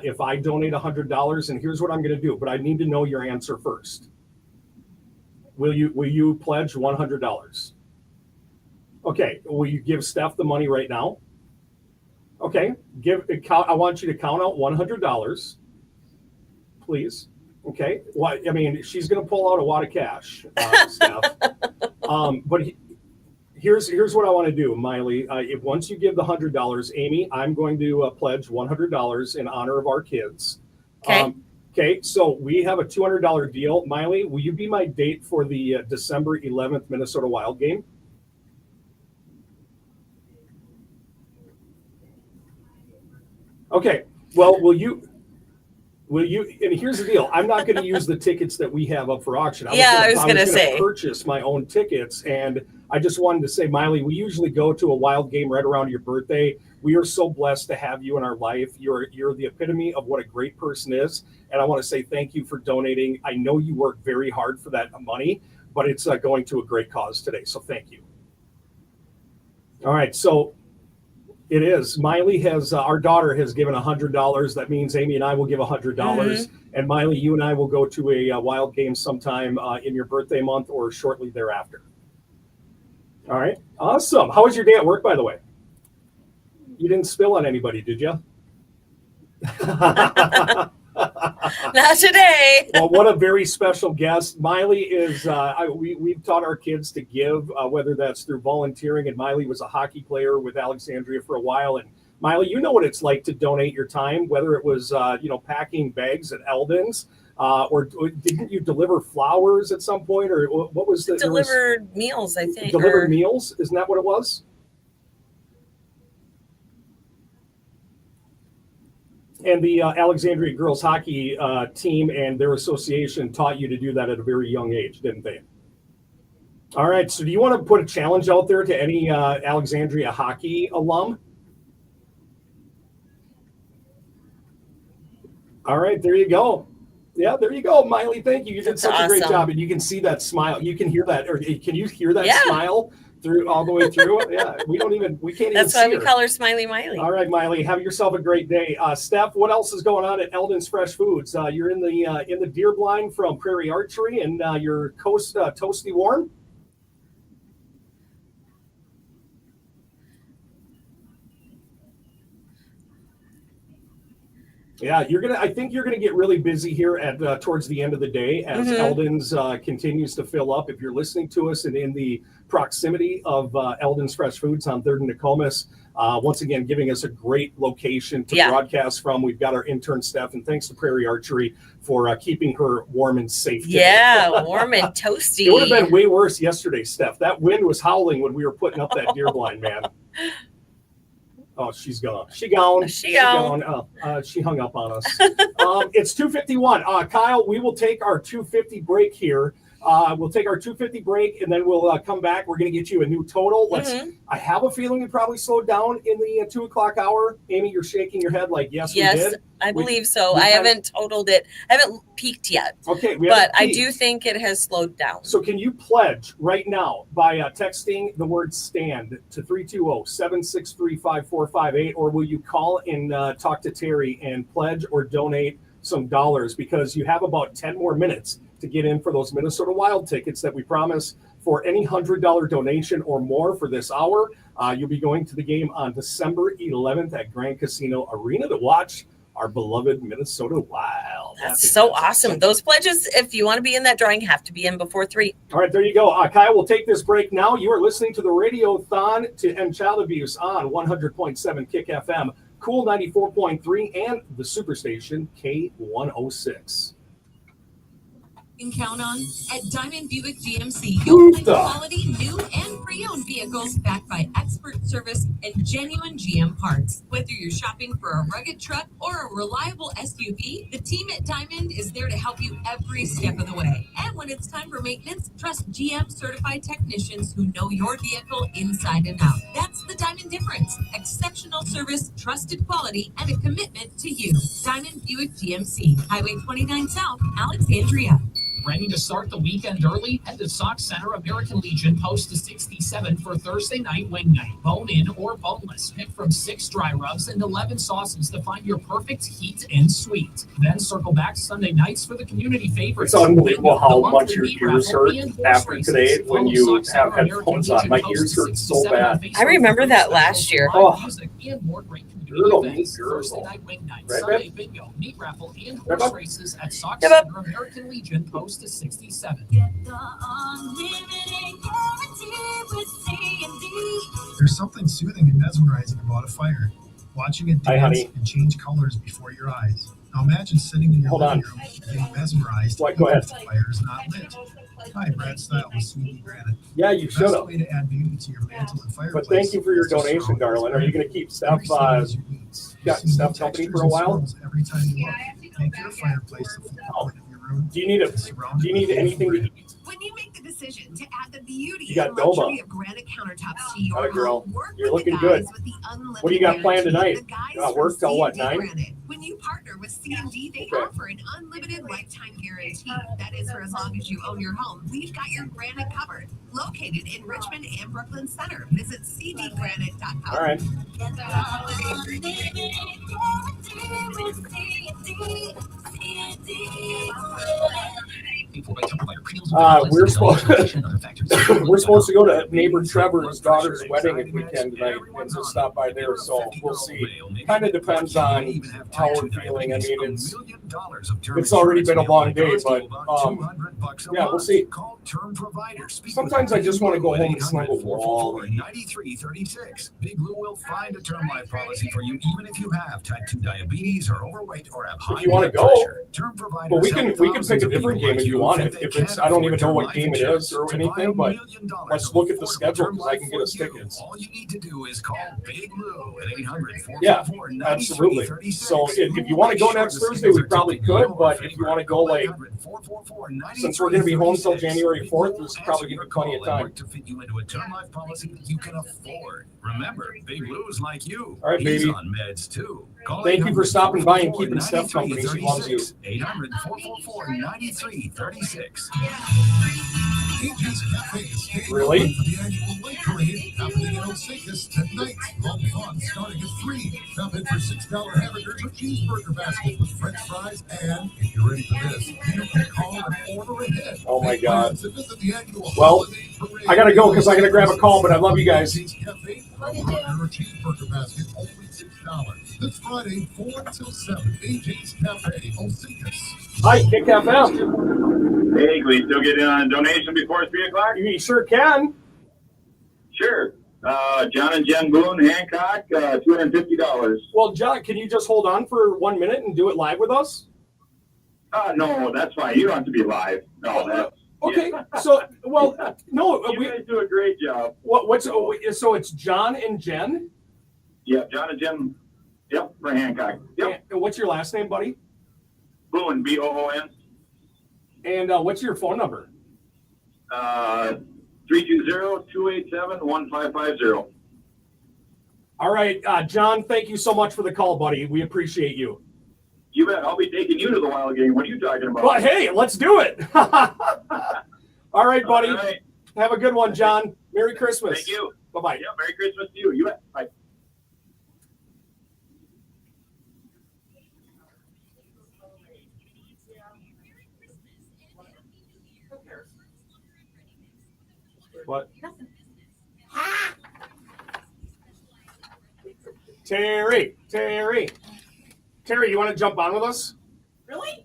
if I donate $100? And here's what I'm going to do, but I need to know your answer first. Will you pledge $100? Okay, will you give Steph the money right now? Okay, I want you to count out $100, please. Okay, well, I mean, she's going to pull out a wad of cash, Steph. But here's what I want to do, Miley. If once you give the $100, Amy, I'm going to pledge $100 in honor of our kids. Okay. Okay, so we have a $200 deal. Miley, will you be my date for the December 11th Minnesota Wild game? Okay, well, will you, and here's the deal. I'm not going to use the tickets that we have up for auction. I was going to say. Purchase my own tickets, and I just wanted to say, Miley, we usually go to a Wild game right around your birthday. We are so blessed to have you in our life. You're the epitome of what a great person is, and I want to say thank you for donating. I know you work very hard for that money, but it's going to a great cause today, so thank you. All right, so it is. Miley has, our daughter has given $100. That means Amy and I will give $100. Mm-hmm. And Miley, you and I will go to a Wild game sometime in your birthday month or shortly thereafter. All right. Awesome. How was your day at work, by the way? You didn't spill on anybody, did you? Not today. Well, what a very special guest. Miley is, we've taught our kids to give, whether that's through volunteering, and Miley was a hockey player with Alexandria for a while. And Miley, you know what it's like to donate your time, whether it was, packing bags at Eldon's, or didn't you deliver flowers at some point, or what was the delivered meals? I think delivered meals. Isn't that what it was? And the Alexandria girls hockey team and their association taught you to do that at a very young age, didn't they? All right. So do you want to put a challenge out there to any Alexandria hockey alum? All right. There you go. Yeah, there you go, Miley. Thank you. You did such a great job. And you can see that smile. You can hear that. Or can you hear that smile through all the way through? Yeah, we can't even That's see why we her. call her Smiley Miley. All right, Miley, have yourself a great day. Steph, what else is going on at Eldon's Fresh Foods? You're in the deer blind from Prairie Archery, and your toasty warm. Yeah, I think you're gonna get really busy here at towards the end of the day as Eldon's continues to fill up. If you're listening to us and in the proximity of Eldon's Fresh Foods on 3rd and Nokomis, once again giving us a great location to broadcast from. We've got our intern Steph, and thanks to Prairie Archery for keeping her warm and safe today. Yeah, warm and toasty. It would have been way worse yesterday, Steph. That wind was howling when we were putting up that deer blind, man. Oh, she's gone. She gone. She hung up on us. It's 2:51. Kyle, we will take our 2:50 break here. We'll take our 2:50 break, and then we'll come back. We're going to get you a new total. I have a feeling we probably slowed down in the 2 o'clock hour. Amy, you're shaking your head like, yes, we did. I believe so. I haven't totaled it. I haven't peaked yet. Okay. But I do think it has slowed down. So can you pledge right now by texting the word STAND to 320-763-5458, or will you call and talk to Terry and pledge or donate some dollars, because you have about 10 more minutes to get in for those Minnesota Wild tickets that we promise. For any $100 donation or more for this hour, you'll be going to the game on December 11th at Grand Casino Arena to watch our beloved Minnesota Wild. That's so awesome. Those pledges, if you want to be in that drawing, have to be in before 3. All right, there you go. Kyle, we'll take this break now. You are listening to the Radiothon to End Child Abuse on 100.7 Kick FM, Cool 94.3, and the Superstation K106. Can count on at Diamond Buick GMC. You'll find quality new and pre-owned vehicles backed by expert service and genuine GM parts. Whether you're shopping for a rugged truck or a reliable SUV, the team at Diamond is there to help you every step of the way. And when it's time for maintenance, trust GM certified technicians who know your vehicle inside and out. That's the Diamond difference. Exceptional service, trusted quality, and a commitment to you. Diamond Buick GMC, Highway 29 South, Alexandria. Ready to start the weekend early? Head to Sauk Center American Legion Post to 67 for Thursday night wing night. Bone in or boneless. Pick from 6 dry rubs and 11 sauces to find your perfect heat and sweet. Then circle back Sunday nights for the community favorites. It's unbelievable how much your ears hurt after today when you have headphones on. My ears hurt so bad. I remember that last year. Thursday night wing night, Sunday bingo, meat raffle, and horse races at Sauk Center American Legion Post to 67. There's something soothing and mesmerizing about a fire. Watching it dance and change colors before your eyes. Now imagine sitting in your living room getting mesmerized go even ahead. if the fire is not lit. Hi, Brad Style with CD Granite. Yeah, you should have. Way to add beauty to your mantle and fireplace. But thank you for your donation, darling. Are you going to keep Steph company for a while? Every time you look, make your fireplace the focal point of your room. Do you need anything to eat? When you make the decision to add the beauty You got and luxury Nova. of granite countertops to your Atta girl. home, work You're with the looking guys good. with the unlimited What do you got planned guarantee. tonight? The guys You got from work till what, C&D 9? Granite. When you partner with C&D, they offer an unlimited lifetime guarantee. That is for as long as you own your home. We've got your granite covered. Located in Richmond and Brooklyn Center. Visit cdgranite.com. All right. Paid for by Tupperware. We're supposed we're supposed to go to neighbor Trevor's daughter's wedding if we can tonight and just stop by there. So we'll see. Kind of depends on how we're feeling. I mean, it's already been a long day, but yeah, we'll see. Sometimes I just want to go home and snuggle wall. 9336. Big Blue will find a term life policy for you, even if you have type 2 diabetes or overweight or have high If you want to blood go, pressure. Term providers but we can help pick a thousands of different people game like if you you want think it. they If it's, can't I don't even afford know term what life game it insurance. is or To buy anything, $1 but million let's of look at the affordable schedule term because I life can for get us you. tickets. All you need to do is call Big Blue at 800-444-9336. Yeah, absolutely. So if you want to go next Thursday, we probably could, but if you want to go like, since we're going to be home till January 4th, there's probably going to be plenty of time. To fit you into a term life policy that you can afford. Remember, Big Blue's like you. All right, He's baby. on meds too. Thank you for stopping by and keeping Steph company. She loves you. 800-444-9336. AJ's Cafe is taking Really? over for the annual light parade happening in Osakis tonight. Club fun starting at 3. Come in for $6 hamburgers or cheeseburger basket with French fries, and if you're ready for this, you can call and order ahead. Oh my God. To visit the annual Well, holiday parade. I got to go because I got to grab a call, but I love you guys. AJ's Cafe, hamburger or cheeseburger basket, only $6. This Friday, 4 until 7. AJ's Cafe, Osakis. Hi, Kick FM. Hey, can we still get in on a donation before 3 o'clock? You sure can. Sure. John and Jen Boone, Hancock, $250. Well, John, can you just hold on for 1 minute and do it live with us? No, that's fine. You don't have to be live. No, that's okay. Yeah. So, well, no, You guys do a great job. So it's John and Jen? Yeah, John and Jen. Yep, for Hancock. Yep. And what's your last name, buddy? Boone, B-O-O-N. And what's your phone number? 320-287-1550. All right, John, thank you so much for the call, buddy. We appreciate you. You bet. I'll be taking you to the Wild game. What are you talking about? Well, hey, let's do it. All right, buddy. All right. Have a good one, John. Merry Christmas. Thank you. Bye-bye. Yeah, Merry Christmas to you. You bet. Bye. What? Terry, you want to jump on with us? Really?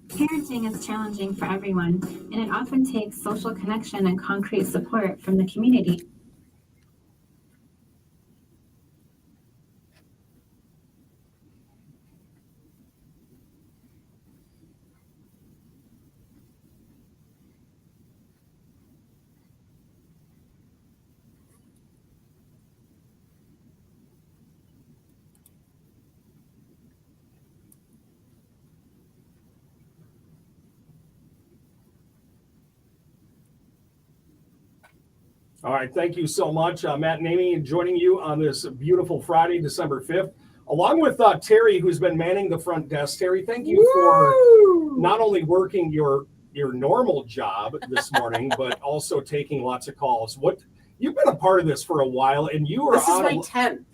Parenting is challenging for everyone, and it often takes social connection and concrete support from the community. All right, thank you so much, Matt and Amy, joining you on this beautiful Friday, December 5th, along with Terry, who's been manning the front desk. Terry, thank you for not only working your normal job this morning, but also taking lots of calls. You've been a part of this for a while, and you are on my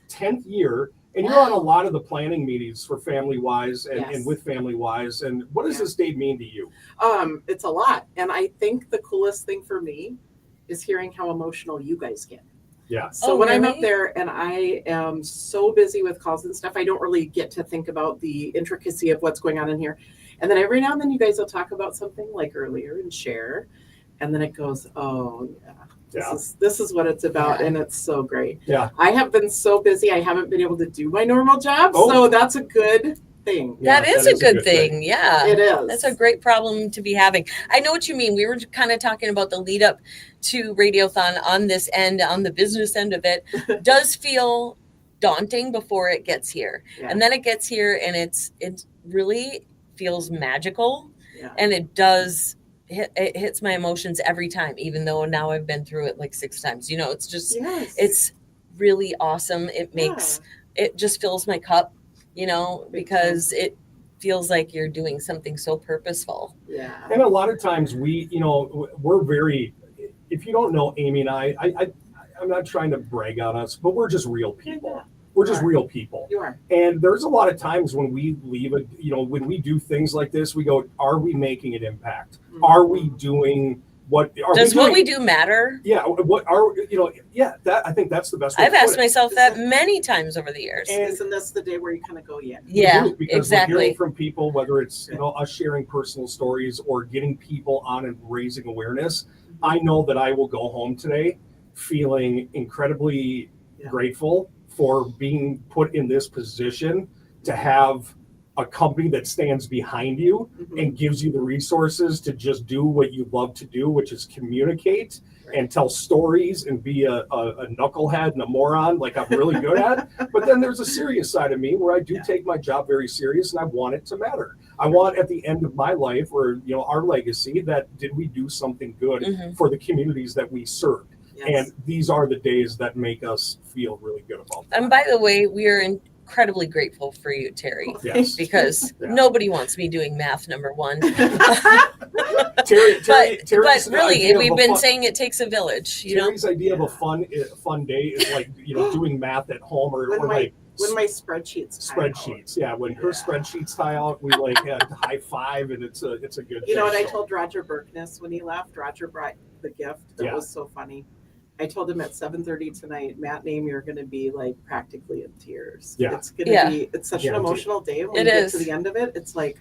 10th year, and you're on a lot of the planning meetings for Family Wise and with Family Wise. And what does this day mean to you? It's a lot, and I think the coolest thing for me is hearing how emotional you guys get. Yeah. So when I'm up there and I am so busy with calls and stuff, I don't really get to think about the intricacy of what's going on in here. And then every now and then you guys will talk about something like earlier and share. And then it goes, oh yeah, this is what it's about. And it's so great. Yeah. I have been so busy. I haven't been able to do my normal job. So that's a good thing. That is a good thing. Yeah. It is. That's a great problem to be having. I know what you mean. We were kind of talking about the lead up to Radiothon on this end, on the business end of it. Does feel daunting before it gets here. Yeah. And then it gets here and it really feels magical. Yeah. And it does it hits my emotions every time, even though now I've been through it like 6 times. You know, it's just it's really awesome. It makes it just fills my cup. You know, because feels like you're doing something so purposeful. Yeah. And a lot of times we're very, if you don't know Amy and I'm not trying to brag on us, but we're just real people. Yeah. We're just real people. You are. And there's a lot of times when we leave it, when we do things like this, we go, are we making an impact? Mm-hmm. Are we doing what we do matter? Yeah. What are, that, I think that's the best way I've asked myself that many times over the years. And isn't this the day where you kind of go, yeah, because exactly. we're hearing from people, whether it's, us sharing personal stories or getting people on and raising awareness. I know that I will go home today feeling incredibly grateful for being put in this position to have a company that stands behind you and gives you the resources to just do what you love to do, which is communicate and tell stories and be a knucklehead and a moron like I'm really good at. But then there's a serious side of me where I do take my job very serious and I want it to matter. I want at the end of my life or, our legacy that did we do something good for the communities that we served. Yes. And these are the days that make us feel really good about that. And by the way, we are incredibly grateful for you, Terry. Yes. Because nobody wants me doing math, number one. Terry's but really, we've been saying it takes a village. Terry's idea of a fun day is like, doing math at home or like when my spreadsheets when her spreadsheets tie out, we high five and it's a good thing. What I told Roger Berkness when he left? Roger brought the gift. That was so funny. I told him at 7:30 tonight, Matt and Amy are going to be practically in tears. Yeah. It's going to be, it's such an emotional day. When you get to the end of it, it's like,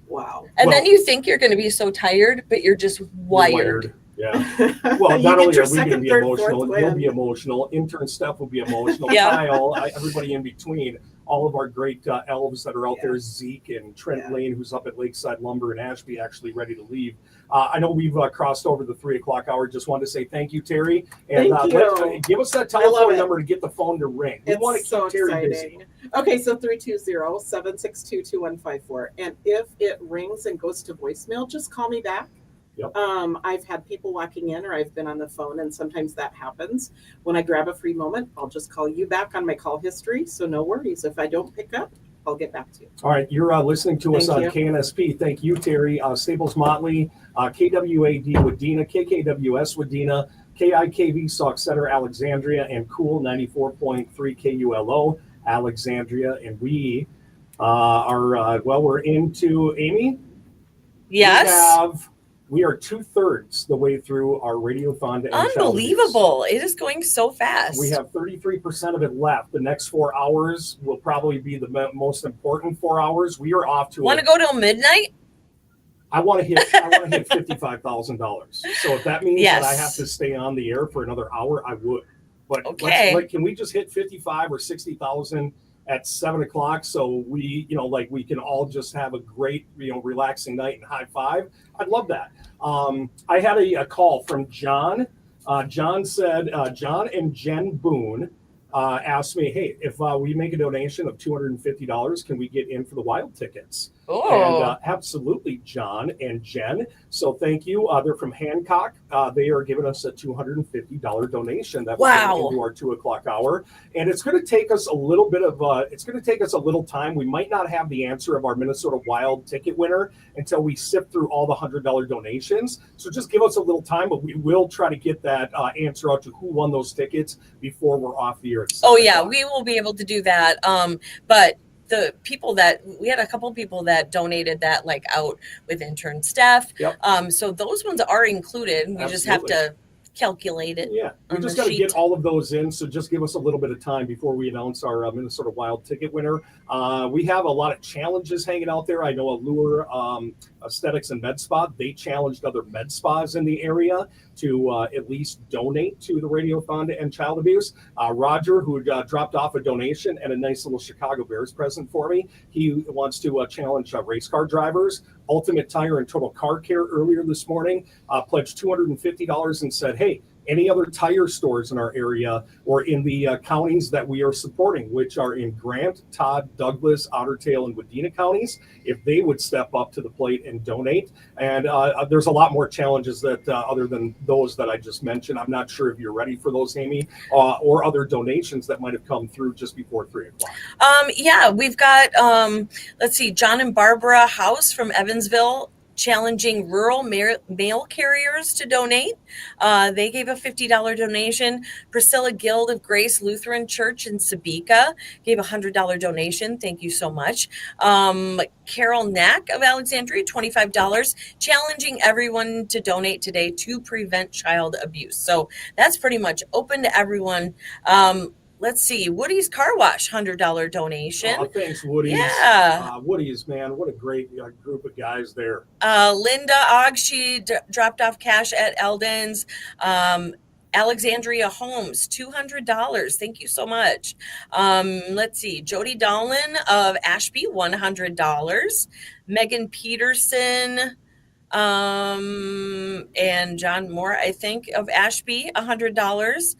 wow. And then you think you're going to be so tired, but you're just wired. Yeah. Well, not only are we going to be emotional, you'll be emotional. Intern Steph will be emotional. Kyle, everybody in between. All of our great elves that are out there, Zeke and Trent Lane, who's up at Lakeside Lumber and Ashby, actually ready to leave. I know we've crossed over the 3:00 hour. Just wanted to say thank you, Terry. And give us that telephone number to get the phone to ring. We want to keep Terry busy. Okay, so 320-762-2154. And if it rings and goes to voicemail, just call me back. Yep. I've had people walking in or I've been on the phone, and sometimes that happens. When I grab a free moment, I'll just call you back on my call history. So no worries. If I don't pick up, I'll get back to you. All right. You're listening to us on KNSP. Thank you, Terry. Staples Motley, KWAD Wadena, KKWS Wadena, KIKV Sauk Center, Alexandria, and Cool 94.3 KULO, Alexandria. And we we're into Amy. Yes. We are 2/3 the way through our Radiothon. Unbelievable. It is going so fast. We have 33% of it left. The next 4 hours will probably be the most important 4 hours. We are off to. Want to go till midnight? I want to hit $55,000. So if that means that I have to stay on the air for another hour, I would. But can we just hit 55 or 60,000 at 7:00 so we we can all just have a great relaxing night and high five? I'd love that. I had a call from John. John said John and Jen Boone asked me, hey, if we make a donation of $250, can we get in for the Wild tickets? Oh. And absolutely, John and Jen. So thank you. They're from Hancock. They are giving us a $250 donation that will go into our 2:00 hour. And it's going to take us a little bit of, it's going to take us a little time. We might not have the answer of our Minnesota Wild ticket winner until we sift through all the $100 donations. So just give us a little time, but we will try to get that answer out to who won those tickets before we're off the air. Oh yeah, we will be able to do that. But the people we had a couple people that donated that out with intern staff. Yep. So those ones are included. We just have to calculate it. Yeah, we just got to get all of those in. So just give us a little bit of time before we announce our Minnesota Wild ticket winner. We have a lot of challenges hanging out there. I know Allure Aesthetics and Med Spa, they challenged other med spas in the area to at least donate to the Radiothon to end child abuse. Roger, who dropped off a donation and a nice little Chicago Bears present for me, he wants to challenge race car drivers. Ultimate Tire and Total Car Care earlier this morning pledged $250 and said, hey, any other tire stores in our area or in the counties that we are supporting, which are in Grant, Todd, Douglas, Otter Tail, and Wadena counties, if they would step up to the plate and donate. And there's a lot more challenges that other than those that I just mentioned. I'm not sure if you're ready for those, Amy, or other donations that might have come through just before 3 o'clock. Yeah, we've got, let's see, John and Barbara House from Evansville challenging rural mail carriers to donate. They gave a $50 donation. Priscilla Guild of Grace Lutheran Church in Sabika gave a $100 donation. Thank you so much. Carol Knack of Alexandria, $25, challenging everyone to donate today to prevent child abuse. So that's pretty much open to everyone. Let's see, Woody's Car Wash, $100 donation. Oh, thanks, Woody's. Yeah. Woody's, man, what a great group of guys there. Linda Ogg, she dropped off cash at Eldon's. Alexandria Homes, $200. Thank you so much. Let's see, Jody Dolan of Ashby, $100. Megan Peterson and John Moore, I think, of Ashby, $100.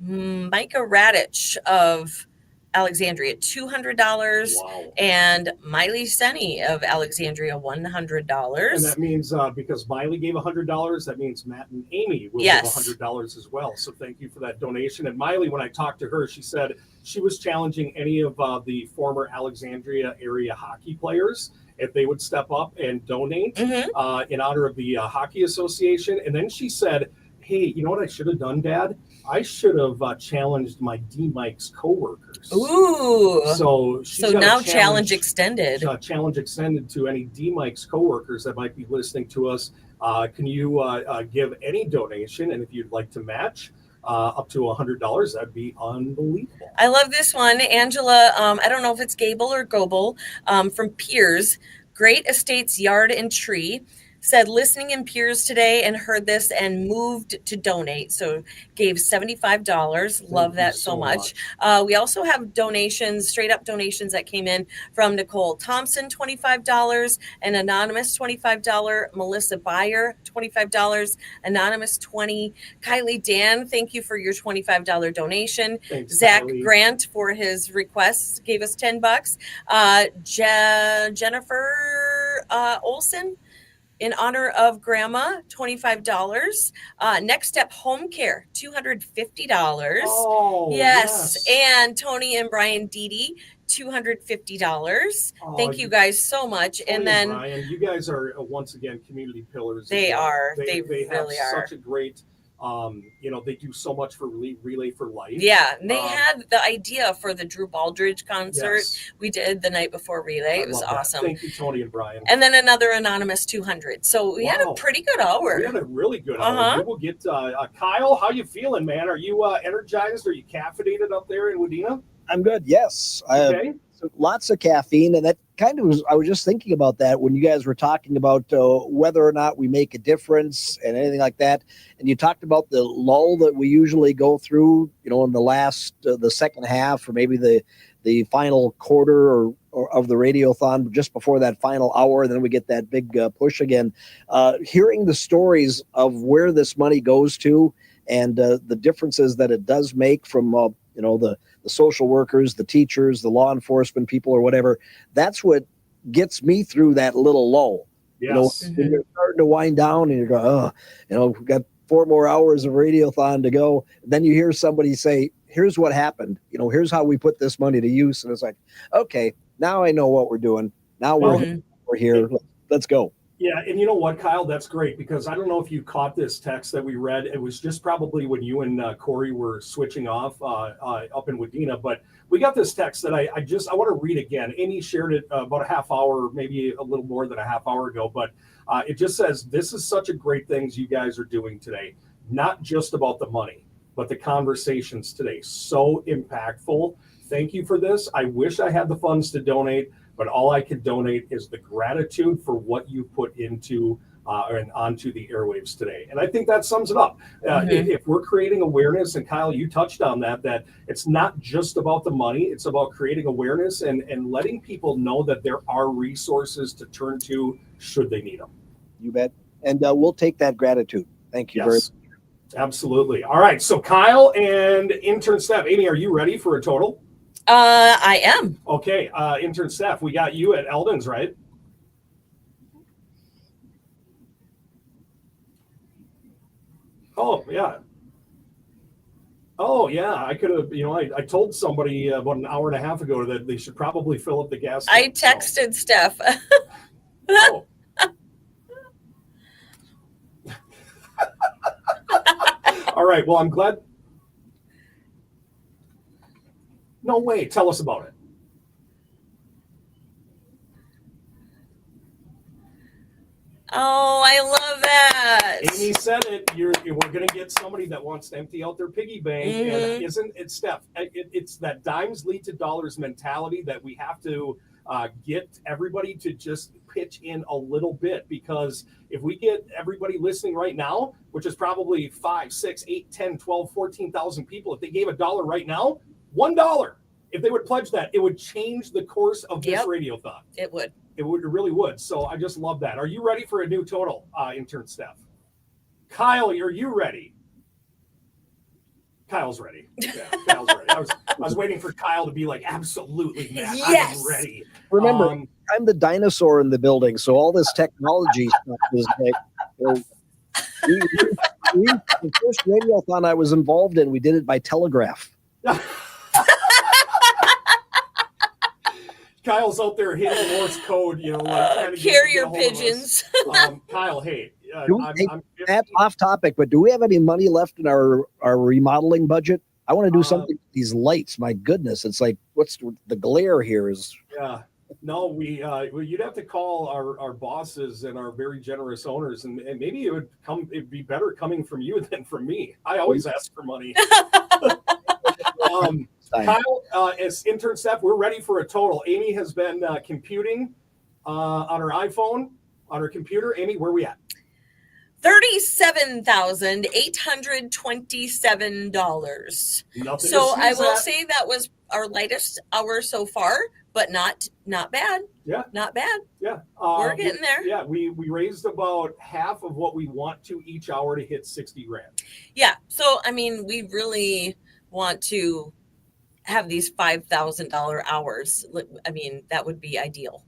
Micah Radich of Alexandria, $200. Wow. And Miley Senny of Alexandria, $100. And that means because Miley gave $100, that means Matt and Amy will Yes. give $100 as well. So thank you for that donation. And Miley, when I talked to her, she said she was challenging any of the former Alexandria area hockey players if they would step up and donate in honor of the Hockey Association. And then she said, hey, you know what I should have done, Dad? I should have challenged my D-Mike's coworkers. Ooh. So now challenge extended. Challenge extended to any D-Mike's coworkers that might be listening to us. Can you give any donation? And if you'd like to match up to $100, that'd be unbelievable. I love this one. Angela, I don't know if it's Gable or Goble, from Piers, Great Estates Yard and Tree, said listening in Piers today and heard this and moved to donate. So gave $75. Love that so much. We also have donations, straight up donations that came in from Nicole Thompson, $25, an anonymous $25, Melissa Byer, $25, anonymous $20, Kylie Dan, thank you for your $25 donation. Thanks, Zach Kylie. Grant for his requests gave us $10. Jennifer Olson, in honor of Grandma, $25. Next Step Home Care, $250. Oh, yes. And Tony and Brian Deedy, $250. Thank you guys so much. Tony and then Brian, you guys are once again community pillars. They as well. are. They really have are. such a great. They do so much for Relay for Life. Yeah, and they had the idea for the Drew Baldridge concert. Yes. We did the night before Relay. It was love that. awesome. Thank you, Tony and Brian. And then another anonymous 200. So we had a pretty good hour. We had a really good hour. We will get Kyle. How you feeling, man? Are you energized? Are you caffeinated up there in Wadena? I'm good. Yes. Okay. Lots of caffeine, and that kind of was. I was just thinking about that when you guys were talking about whether or not we make a difference and anything like that. And you talked about the lull that we usually go through, in the last, the second half, or maybe the final quarter or of the Radiothon, just before that final hour, and then we get that big push again. Hearing the stories of where this money goes to and the differences that it does make from the social workers, the teachers, the law enforcement people, or whatever. That's what gets me through that little lull. Yes. When you're starting to wind down and you're going, we've got 4 more hours of Radiothon to go. Then you hear somebody say, here's what happened. Here's how we put this money to use. And it's like, okay, now I know what we're doing. Now we're here. Let's go. Yeah, and you know what, Kyle? That's great, because I don't know if you caught this text that we read. It was just probably when you and Corey were switching off up in Wadena, but we got this text that I want to read again. Amy shared it about a half hour, maybe a little more than a half hour ago, but it just says, this is such a great things you guys are doing today. Not just about the money, but the conversations today. So impactful. Thank you for this. I wish I had the funds to donate, but all I can donate is the gratitude for what you put into and onto the airwaves today. And I think that sums it up. If we're creating awareness, and Kyle, you touched on that it's not just about the money, it's about creating awareness and letting people know that there are resources to turn to should they need them. You bet. And we'll take that gratitude. Thank you very much. Absolutely. All right. So Kyle and intern Steph. Amy, are you ready for a total? I am. Okay. Intern Steph, we got you at Eldon's, right? Oh, yeah. Oh, yeah. I could have, I told somebody about an hour and a half ago that they should probably fill up the gas tank. I texted Steph. Oh. All right. Well, I'm glad. No way. Tell us about it. Oh, I love that. Amy said it. We're going to get somebody that wants to empty out their piggy bank. And isn't it, Steph? It's that dimes lead to dollars mentality that we have to get everybody to just pitch in a little bit, because if we get everybody listening right now, which is probably 5, 6, 8, 10, 12, 14,000 people, if they gave $1 right now, $1, if they would pledge that, it would change the course of this radiothon. It would. It really would. So I just love that. Are you ready for a new total, intern Steph? Kyle, are you ready? Kyle's ready. Yeah, Kyle's ready. I was waiting for Kyle to be like, absolutely, Matt, yes. I'm ready. Remember, I'm the dinosaur in the building, so all this technology stuff is like, the first radiothon I was involved in, we did it by telegraph. Kyle's out there hitting Morse code, like carrier pigeons. Kyle, hey, That's off topic, but do we have any money left in our remodeling budget? I want to do something with these lights. My goodness, it's like, what's the glare here is. Yeah, no, you'd have to call our bosses and our very generous owners, and maybe it'd be better coming from you than from me. I always ask for money. Kyle, as intern Steph, we're ready for a total. Amy has been computing on her iPhone, on her computer. Amy, where are we at? $37,827. So I will say that was our lightest hour so far, but not bad. Yeah, not bad. Yeah, we're getting there. Yeah, we raised about half of what we want to each hour to hit 60 grand. Yeah, so I mean, we really want to have these $5,000 hours. I mean, that would be ideal.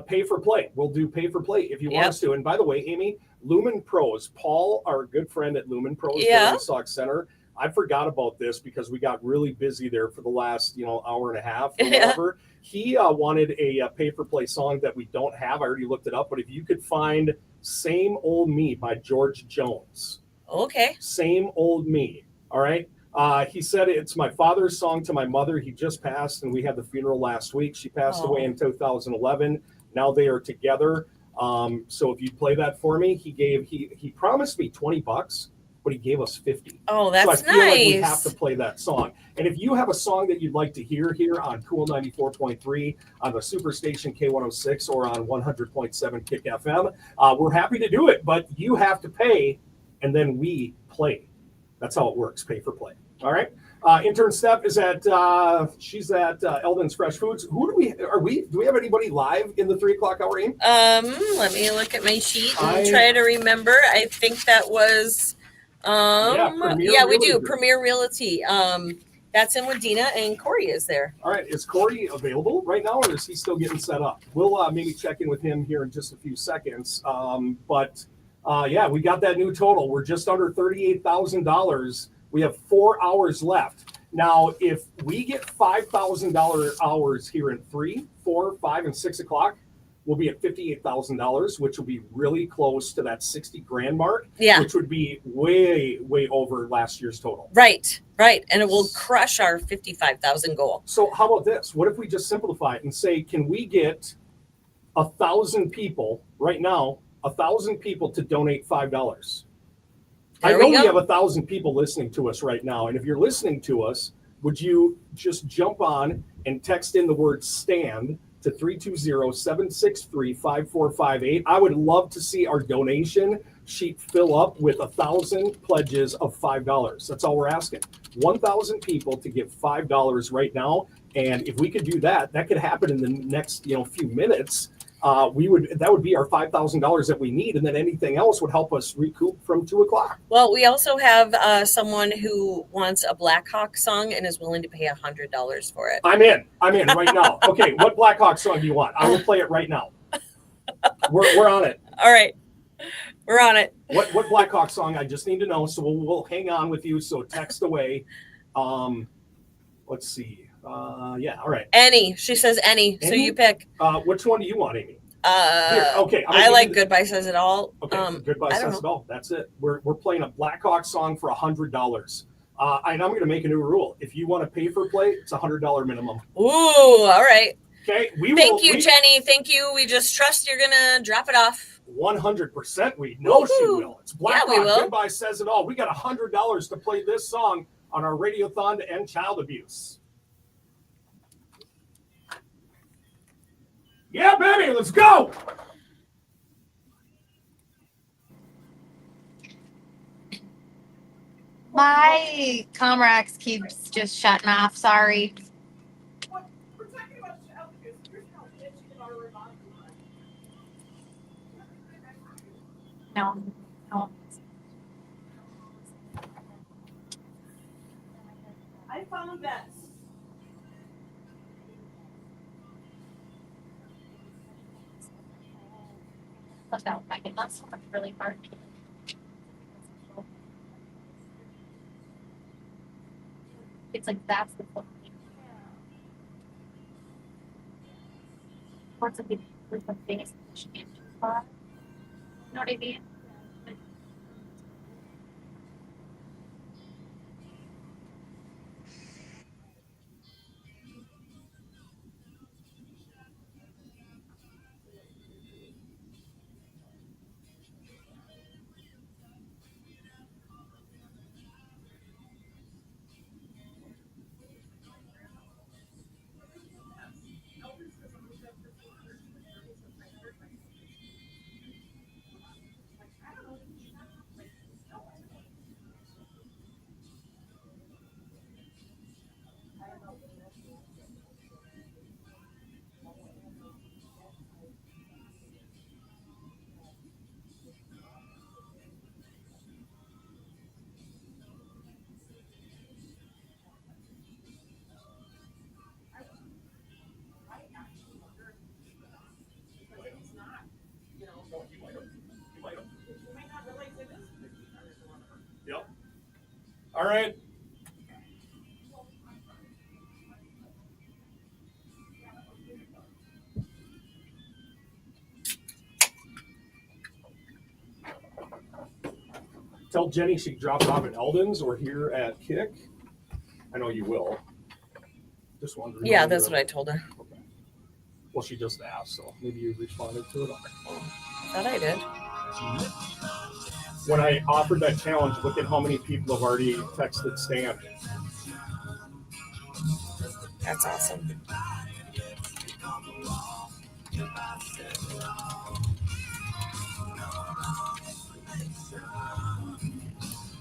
Pay for play. We'll do pay for play if you want us to. And by the way, Amy, Lumen Pros, Paul, our good friend at Lumen Pros, there in the Sauk Center. I forgot about this because we got really busy there for the last, hour and a half or whatever. He wanted a pay for play song that we don't have. I already looked it up, but if you could find "Same Old Me" by George Jones. Okay. Same Old Me. All right. He said it's my father's song to my mother. He just passed, and we had the funeral last week. She passed away in 2011. Now they are together. So if you'd play that for me, he promised me $20, but he gave us 50. Oh, that's nice. So I feel like we have to play that song. And if you have a song that you'd like to hear here on Cool 94.3, on the Superstation K106, or on 100.7 Kick FM, we're happy to do it, but you have to pay, and then we play. That's how it works, pay for play. All right. Intern Steph is she's at Eldon's Fresh Foods. Do we have anybody live in the 3:00 hour, Aim? Let me look at my sheet and try to remember. I think that was, we do. Premier Realty. That's in Wadena, and Corey is there. All right. Is Corey available right now, or is he still getting set up? We'll maybe check in with him here in just a few seconds. We got that new total. We're just under $38,000. We have 4 hours left. Now, if we get $5,000 hours here in 3, 4, 5, and 6 o'clock, we'll be at $58,000, which will be really close to that 60 grand mark. Yeah. Which would be way, way over last year's total. Right. And it will crush our 55,000 goal. So how about this? What if we just simplify it and say, can we get 1,000 people right now, 1,000 people to donate $5? I know we have 1,000 people listening to us right now. And if you're listening to us, would you just jump on and text in the word STAND to 320-763-5458? I would love to see our donation sheet fill up with 1,000 pledges of $5. That's all we're asking. 1,000 people to give $5 right now. And if we could do that, that could happen in the next few minutes. that would be our $5,000 that we need, and then anything else would help us recoup from 2 o'clock. Well, we also have someone who wants a Blackhawk song and is willing to pay $100 for it. I'm in right now. Okay, what Blackhawk song do you want? I will play it right now. We're on it. All right, we're on it. What Blackhawk song? I just need to know. So we'll hang on with you. So text away. Let's see. Yeah. All right. Any. She says any. So you pick. Which one do you want, Amy? Here, okay. I like Goodbye Says It All. Okay. Goodbye Says It All. That's it. We're playing a Blackhawk song for $100. And I'm going to make a new rule. If you want to pay for play, it's $100 minimum. Ooh. All right. Okay. Thank you, Jenny. Thank you. We just trust you're gonna drop it off. 100%. We know she will. It's Blackhawk. Yeah, we will. Goodbye Says It All. We got $100 to play this song on our Radiothon to end child abuse. Yeah, baby, let's go. My Comrex keeps just shutting off. Sorry. No. I found that. That's really hard. It's like that's the point. What's a big with the biggest spot? You know what I mean? Yep. All right. Tell Jenny she can drop it off at Eldon's or here at Kick. I know you will. Just wondering. Yeah, that's what I told her. Okay. Well, she just asked, so maybe you responded to it. I thought I did. When I offered that challenge, look at how many people have already texted Stan. That's awesome.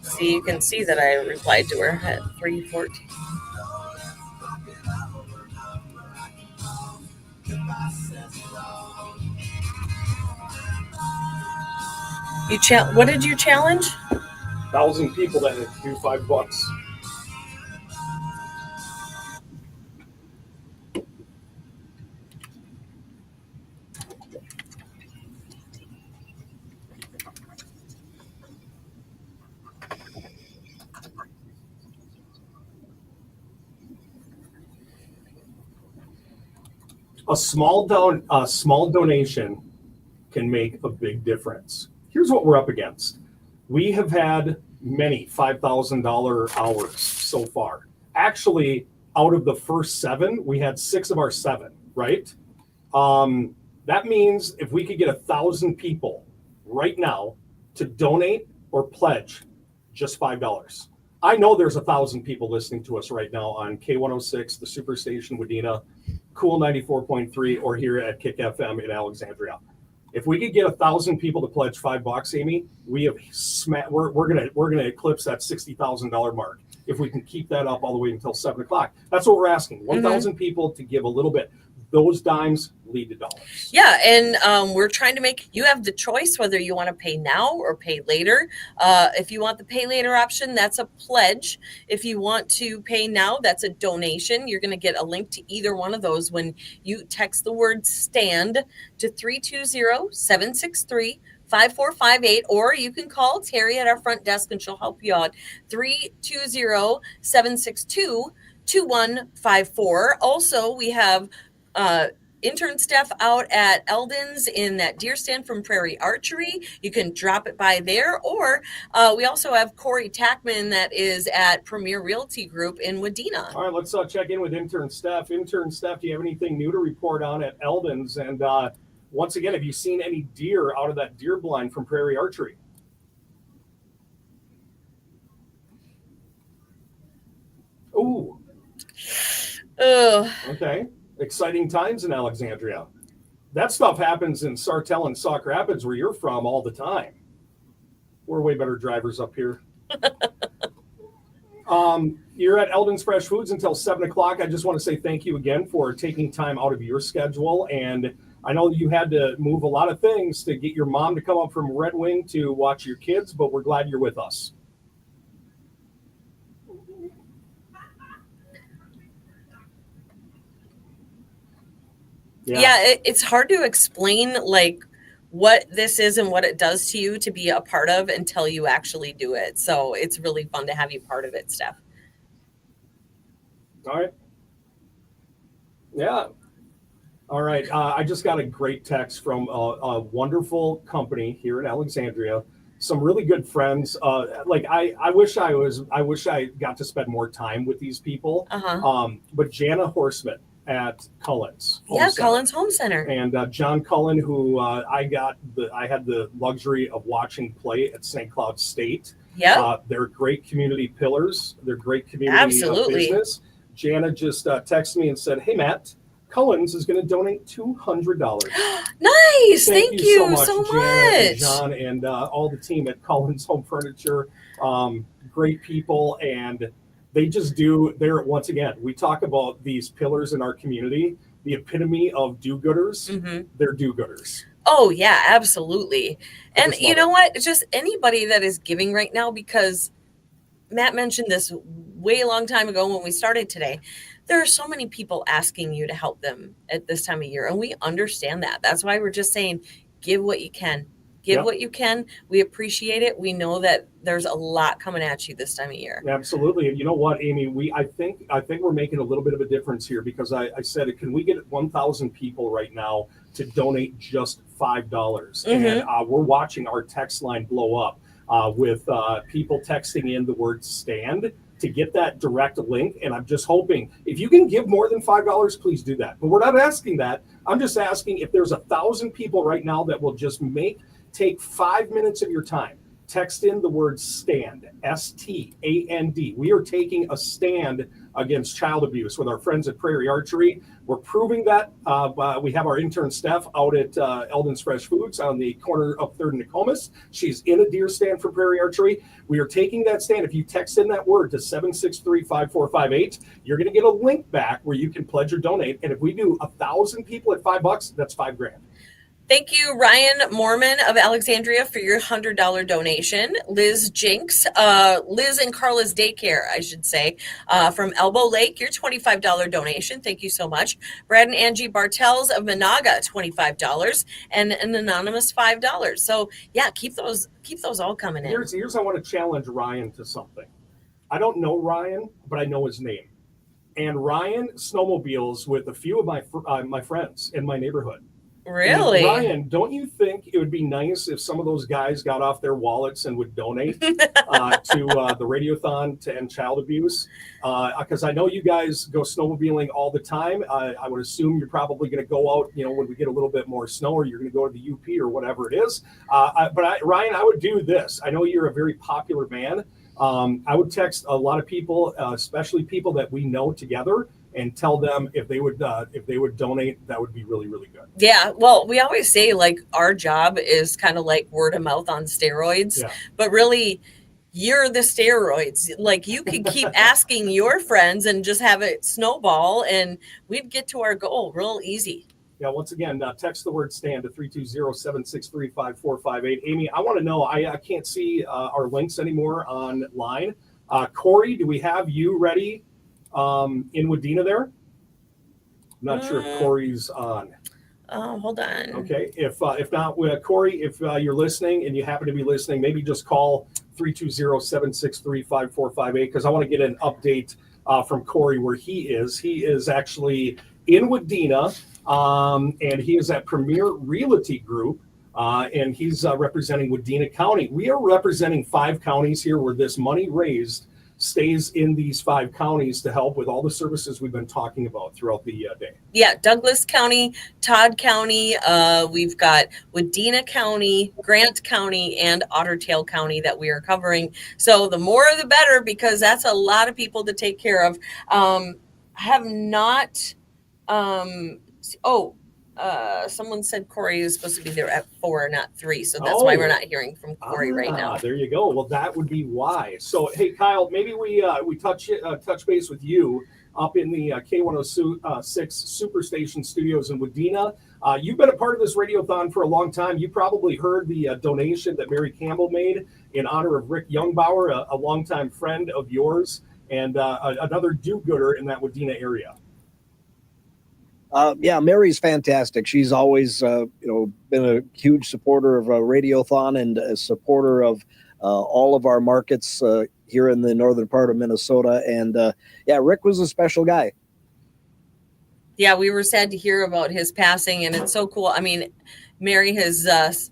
See, you can see that I replied to her at 3:14. What did you challenge? 1,000 people that had to do $5. A small donation can make a big difference. Here's what we're up against. We have had many $5,000 hours so far. Actually, out of the first 7, we had 6 of our 7, right? That means if we could get 1,000 people right now to donate or pledge just $5. I know there's 1,000 people listening to us right now on K106, the Superstation Wadena, Cool 94.3, or here at Kick FM in Alexandria. If we could get 1,000 people to pledge $5, Amy, we're gonna eclipse that $60,000 mark. If we can keep that up all the way until 7 o'clock, that's what we're asking. 1,000 people to give a little bit. those dimes lead to dollars. Yeah, and we're trying to make you have the choice whether you want to pay now or pay later. If you want the pay later option, that's a pledge. If you want to pay now, that's a donation. You're going to get a link to either one of those when you text the word STAND to 320-763-5458, or you can call Terry at our front desk and she'll help you out. 320-762-2154. Also, we have intern staff out at Eldon's in that deer stand from Prairie Archery. You can drop it by there, or we also have Corey Tackman that is at Premier Realty Group in Wadena. All right, let's check in with intern Steph. Intern Steph, do you have anything new to report on at Eldon's? And once again, have you seen any deer out of that deer blind from Prairie Archery? Ooh. Okay. Exciting times in Alexandria. That stuff happens in Sartell and Sauk Rapids, where you're from, all the time. We're way better drivers up here. You're at Eldon's Fresh Foods until 7 o'clock. I just want to say thank you again for taking time out of your schedule. And I know you had to move a lot of things to get your mom to come up from Red Wing to watch your kids, but we're glad you're with us. Yeah, it's hard to explain like what this is and what it does to you to be a part of until you actually do it. So it's really fun to have you part of it, Steph. All right. Yeah. All right. I just got a great text from a wonderful company here in Alexandria. Some really good friends. I wish I got to spend more time with these people. But Jana Horseman at Cullen's Home Center. Cullen's Home Center. And John Cullen, who I had the luxury of watching play at St. Cloud State. Yeah. They're great community pillars. They're great community business. Jana just texted me and said, "Hey, Matt, Cullen's is going to donate $200." Nice. Thank you so much, Jana and John, and all the team at Cullen's Home Furniture. Great people, and they just they're, once again, we talk about these pillars in our community, the epitome of do-gooders. They're do-gooders. Oh, yeah, absolutely. And you know what? It's just anybody that is giving right now, because Matt mentioned this way a long time ago when we started today. There are so many people asking you to help them at this time of year, and we understand that. That's why we're just saying, give what you can. Give what you can. We appreciate it. We know that there's a lot coming at you this time of year. Absolutely. And you know what, Amy, I think we're making a little bit of a difference here, because I said, can we get 1,000 people right now to donate just $5? And we're watching our text line blow up with people texting in the word STAND to get that direct link. And I'm just hoping, if you can give more than $5, please do that. But we're not asking that. I'm just asking if there's 1,000 people right now that will just take 5 minutes of your time. Text in the word STAND, STAND. We are taking a stand against child abuse with our friends at Prairie Archery. We're proving that. We have our intern Steph out at Eldon's Fresh Foods on the corner of 3rd and Nokomis. She's in a deer stand for Prairie Archery. We are taking that stand. If you text in that word to 763-5458, you're going to get a link back where you can pledge or donate. And if we do 1,000 people at $5, that's $5,000. Thank you, Ryan Mormon of Alexandria, for your $100 donation. Liz Jinks, Liz and Carla's Daycare, I should say, from Elbow Lake, your $25 donation. Thank you so much. Brad and Angie Bartels of Monaga, $25, and an anonymous $5. So yeah, keep those all coming in. Here's I want to challenge Ryan to something. I don't know Ryan, but I know his name. And Ryan snowmobiles with a few of my friends in my neighborhood. Really? And Ryan, don't you think it would be nice if some of those guys got off their wallets and would donate to the Radiothon to end child abuse? Because I know you guys go snowmobiling all the time. I would assume you're probably going to go out, when we get a little bit more snow, or you're going to go to the UP or whatever it is. Ryan, I would do this. I know you're a very popular man. I would text a lot of people, especially people that we know together, and tell them if they would donate. That would be really, really good. Yeah, well, we always say, like, our job is kind of like word of mouth on steroids, but really you're the steroids. Like, you could keep asking your friends and just have it snowball, and we'd get to our goal real easy. Yeah, once again, text the word STAND to 320-763-5458. Amy, I want to know, I can't see our links anymore online. Corey, do we have you ready in Wadena there? I'm not sure if Corey's on. Oh, hold on. Okay, if not, Corey, if you're listening and you happen to be listening, maybe just call 320-763-5458, because I want to get an update from Corey where he is. He is actually in Wadena, and he is at Premier Realty Group, and he's representing Wadena County. We are representing 5 counties here where this money raised stays in these 5 counties to help with all the services we've been talking about throughout the day. Yeah, Douglas County, Todd County, we've got Wadena County, Grant County, and Otter Tail County that we are covering. So the more the better, because that's a lot of people to take care of. Have not, someone said Corey is supposed to be there at 4, not 3. So that's why we're not hearing from Corey right now. There you go. Well, that would be why. So, hey, Kyle, maybe we touch base with you up in the K106 Superstation Studios in Wadena. You've been a part of this Radiothon for a long time. You probably heard the donation that Mary Campbell made in honor of Rick Youngbauer, a longtime friend of yours, and another do-gooder in that Wadena area. Yeah, Mary's fantastic. She's always, been a huge supporter of Radiothon and a supporter of all of our markets here in the northern part of Minnesota. And yeah, Rick was a special guy. Yeah, we were sad to hear about his passing, and it's so cool. I mean, Mary has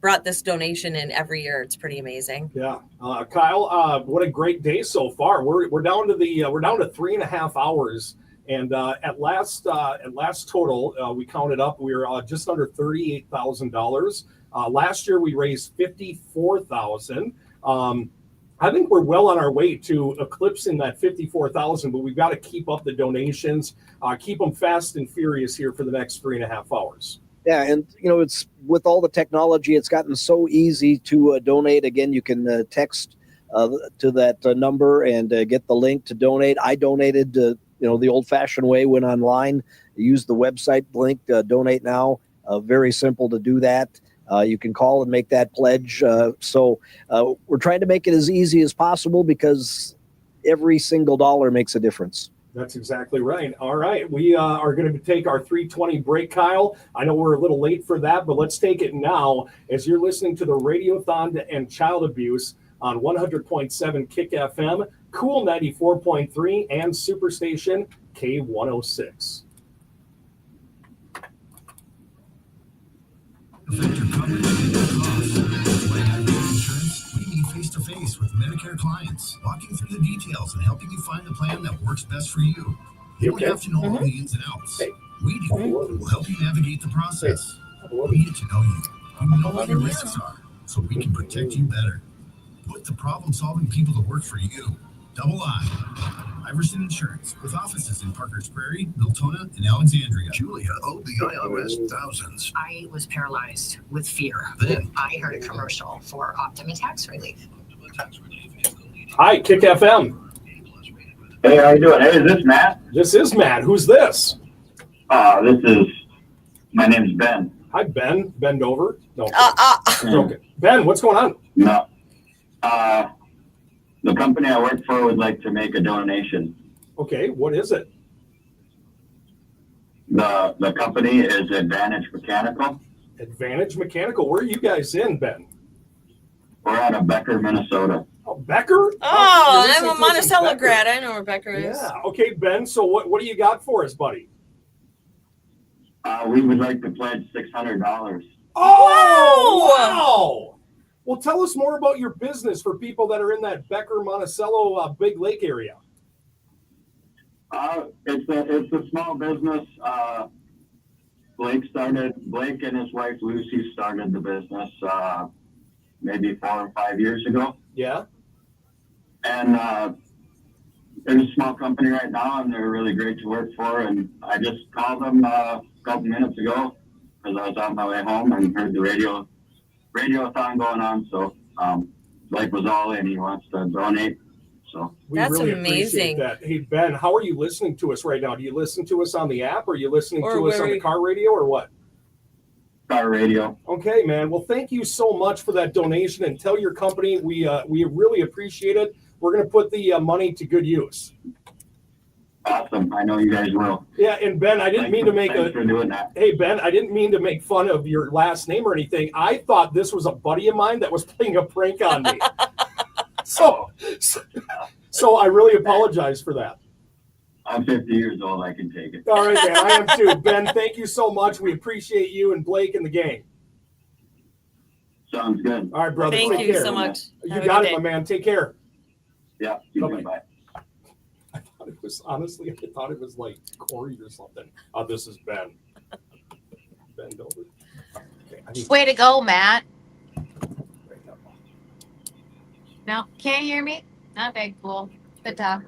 brought this donation in every year. It's pretty amazing. Yeah, Kyle, what a great day so far. We're down to 3.5 hours. And at last total, we counted up, we were just under $38,000. Last year, we raised $54,000. I think we're well on our way to eclipsing that $54,000, but we've got to keep up the donations, keep them fast and furious here for the next 3.5 hours. Yeah, and it's with all the technology, it's gotten so easy to donate. Again, you can text to that number and get the link to donate. I donated the old-fashioned way, went online, used the website link, donate now. Very simple to do that. You can call and make that pledge. So we're trying to make it as easy as possible because every single dollar makes a difference. That's exactly right. All right. We are going to take our 3:20 break, Kyle. I know we're a little late for that, but let's take it now as you're listening to the Radiothon to End Child Abuse on 100.7 Kick FM, Cool 94.3, and Superstation K106. Affect your coverage and your costs. When I get insurance, we meet face-to-face with Medicare clients, walking through the details and helping you find the plan that works best for you. You don't have to know all the ins and outs. We do, and we'll help you navigate the process. We get to know you. We know what your risks are, so we can protect you better. Put the problem-solving people to work for you. Double I. Iverson Insurance, with offices in Parker's Prairie, Miltona, and Alexandria. Julia owed the IRS thousands. I was paralyzed with fear. Then I heard a commercial for Optima Tax Relief. Hi, Kick FM. Hey, how you doing? Hey, is this Matt? This is Matt. Who's this? My name's Ben. Hi, Ben. Bend over. No. Okay. Ben, what's going on? No. The company I work for would like to make a donation. Okay, what is it? The company is Advantage Mechanical. Advantage Mechanical. Where are you guys in, Ben? We're out of Becker, Minnesota. Oh, Becker? Oh, I'm a Monticello grad. I know where Becker is. Yeah. Okay, Ben. So what do you got for us, buddy? We would like to pledge $600. Oh, wow. Well, tell us more about your business for people that are in that Becker, Monticello, Big Lake area. It's a small business. Blake and his wife Lucy started the business maybe 4 or 5 years ago. Yeah. And they're a small company right now, and they're really great to work for. And I just called them a couple minutes ago because I was on my way home and heard the Radiothon going on. So Blake was all in. He wants to donate. So That's really amazing. appreciate that. Hey, Ben, how are you listening to us right now? Do you listen to us on the app, or are you listening Or to us where on the we- car radio, or what? car radio. Okay, man. Well, thank you so much for that donation, and tell your company we really appreciate it. We're going to put the money to good use. Awesome. I know you guys will. Yeah, and Ben, I didn't mean to make Thanks for doing that. Hey, Ben, I didn't mean to make fun of your last name or anything. I thought this was a buddy of mine that was playing a prank on me. So I really apologize for that. I'm 50 years old. I can take it. All right, man. I am too. Ben, thank you so much. We appreciate you and Blake and the gang. Sounds good. All right, brother. Thank Take you care. so much. You Have a got good it, day. my man. Take care. Yeah. You Bye-bye. too. Bye. I thought it was, honestly, I thought it was like Corey or something. Oh, this is Ben. Ben Dover. Okay, I need Way to go, Matt. No, can't hear me? Okay, cool. Good talk.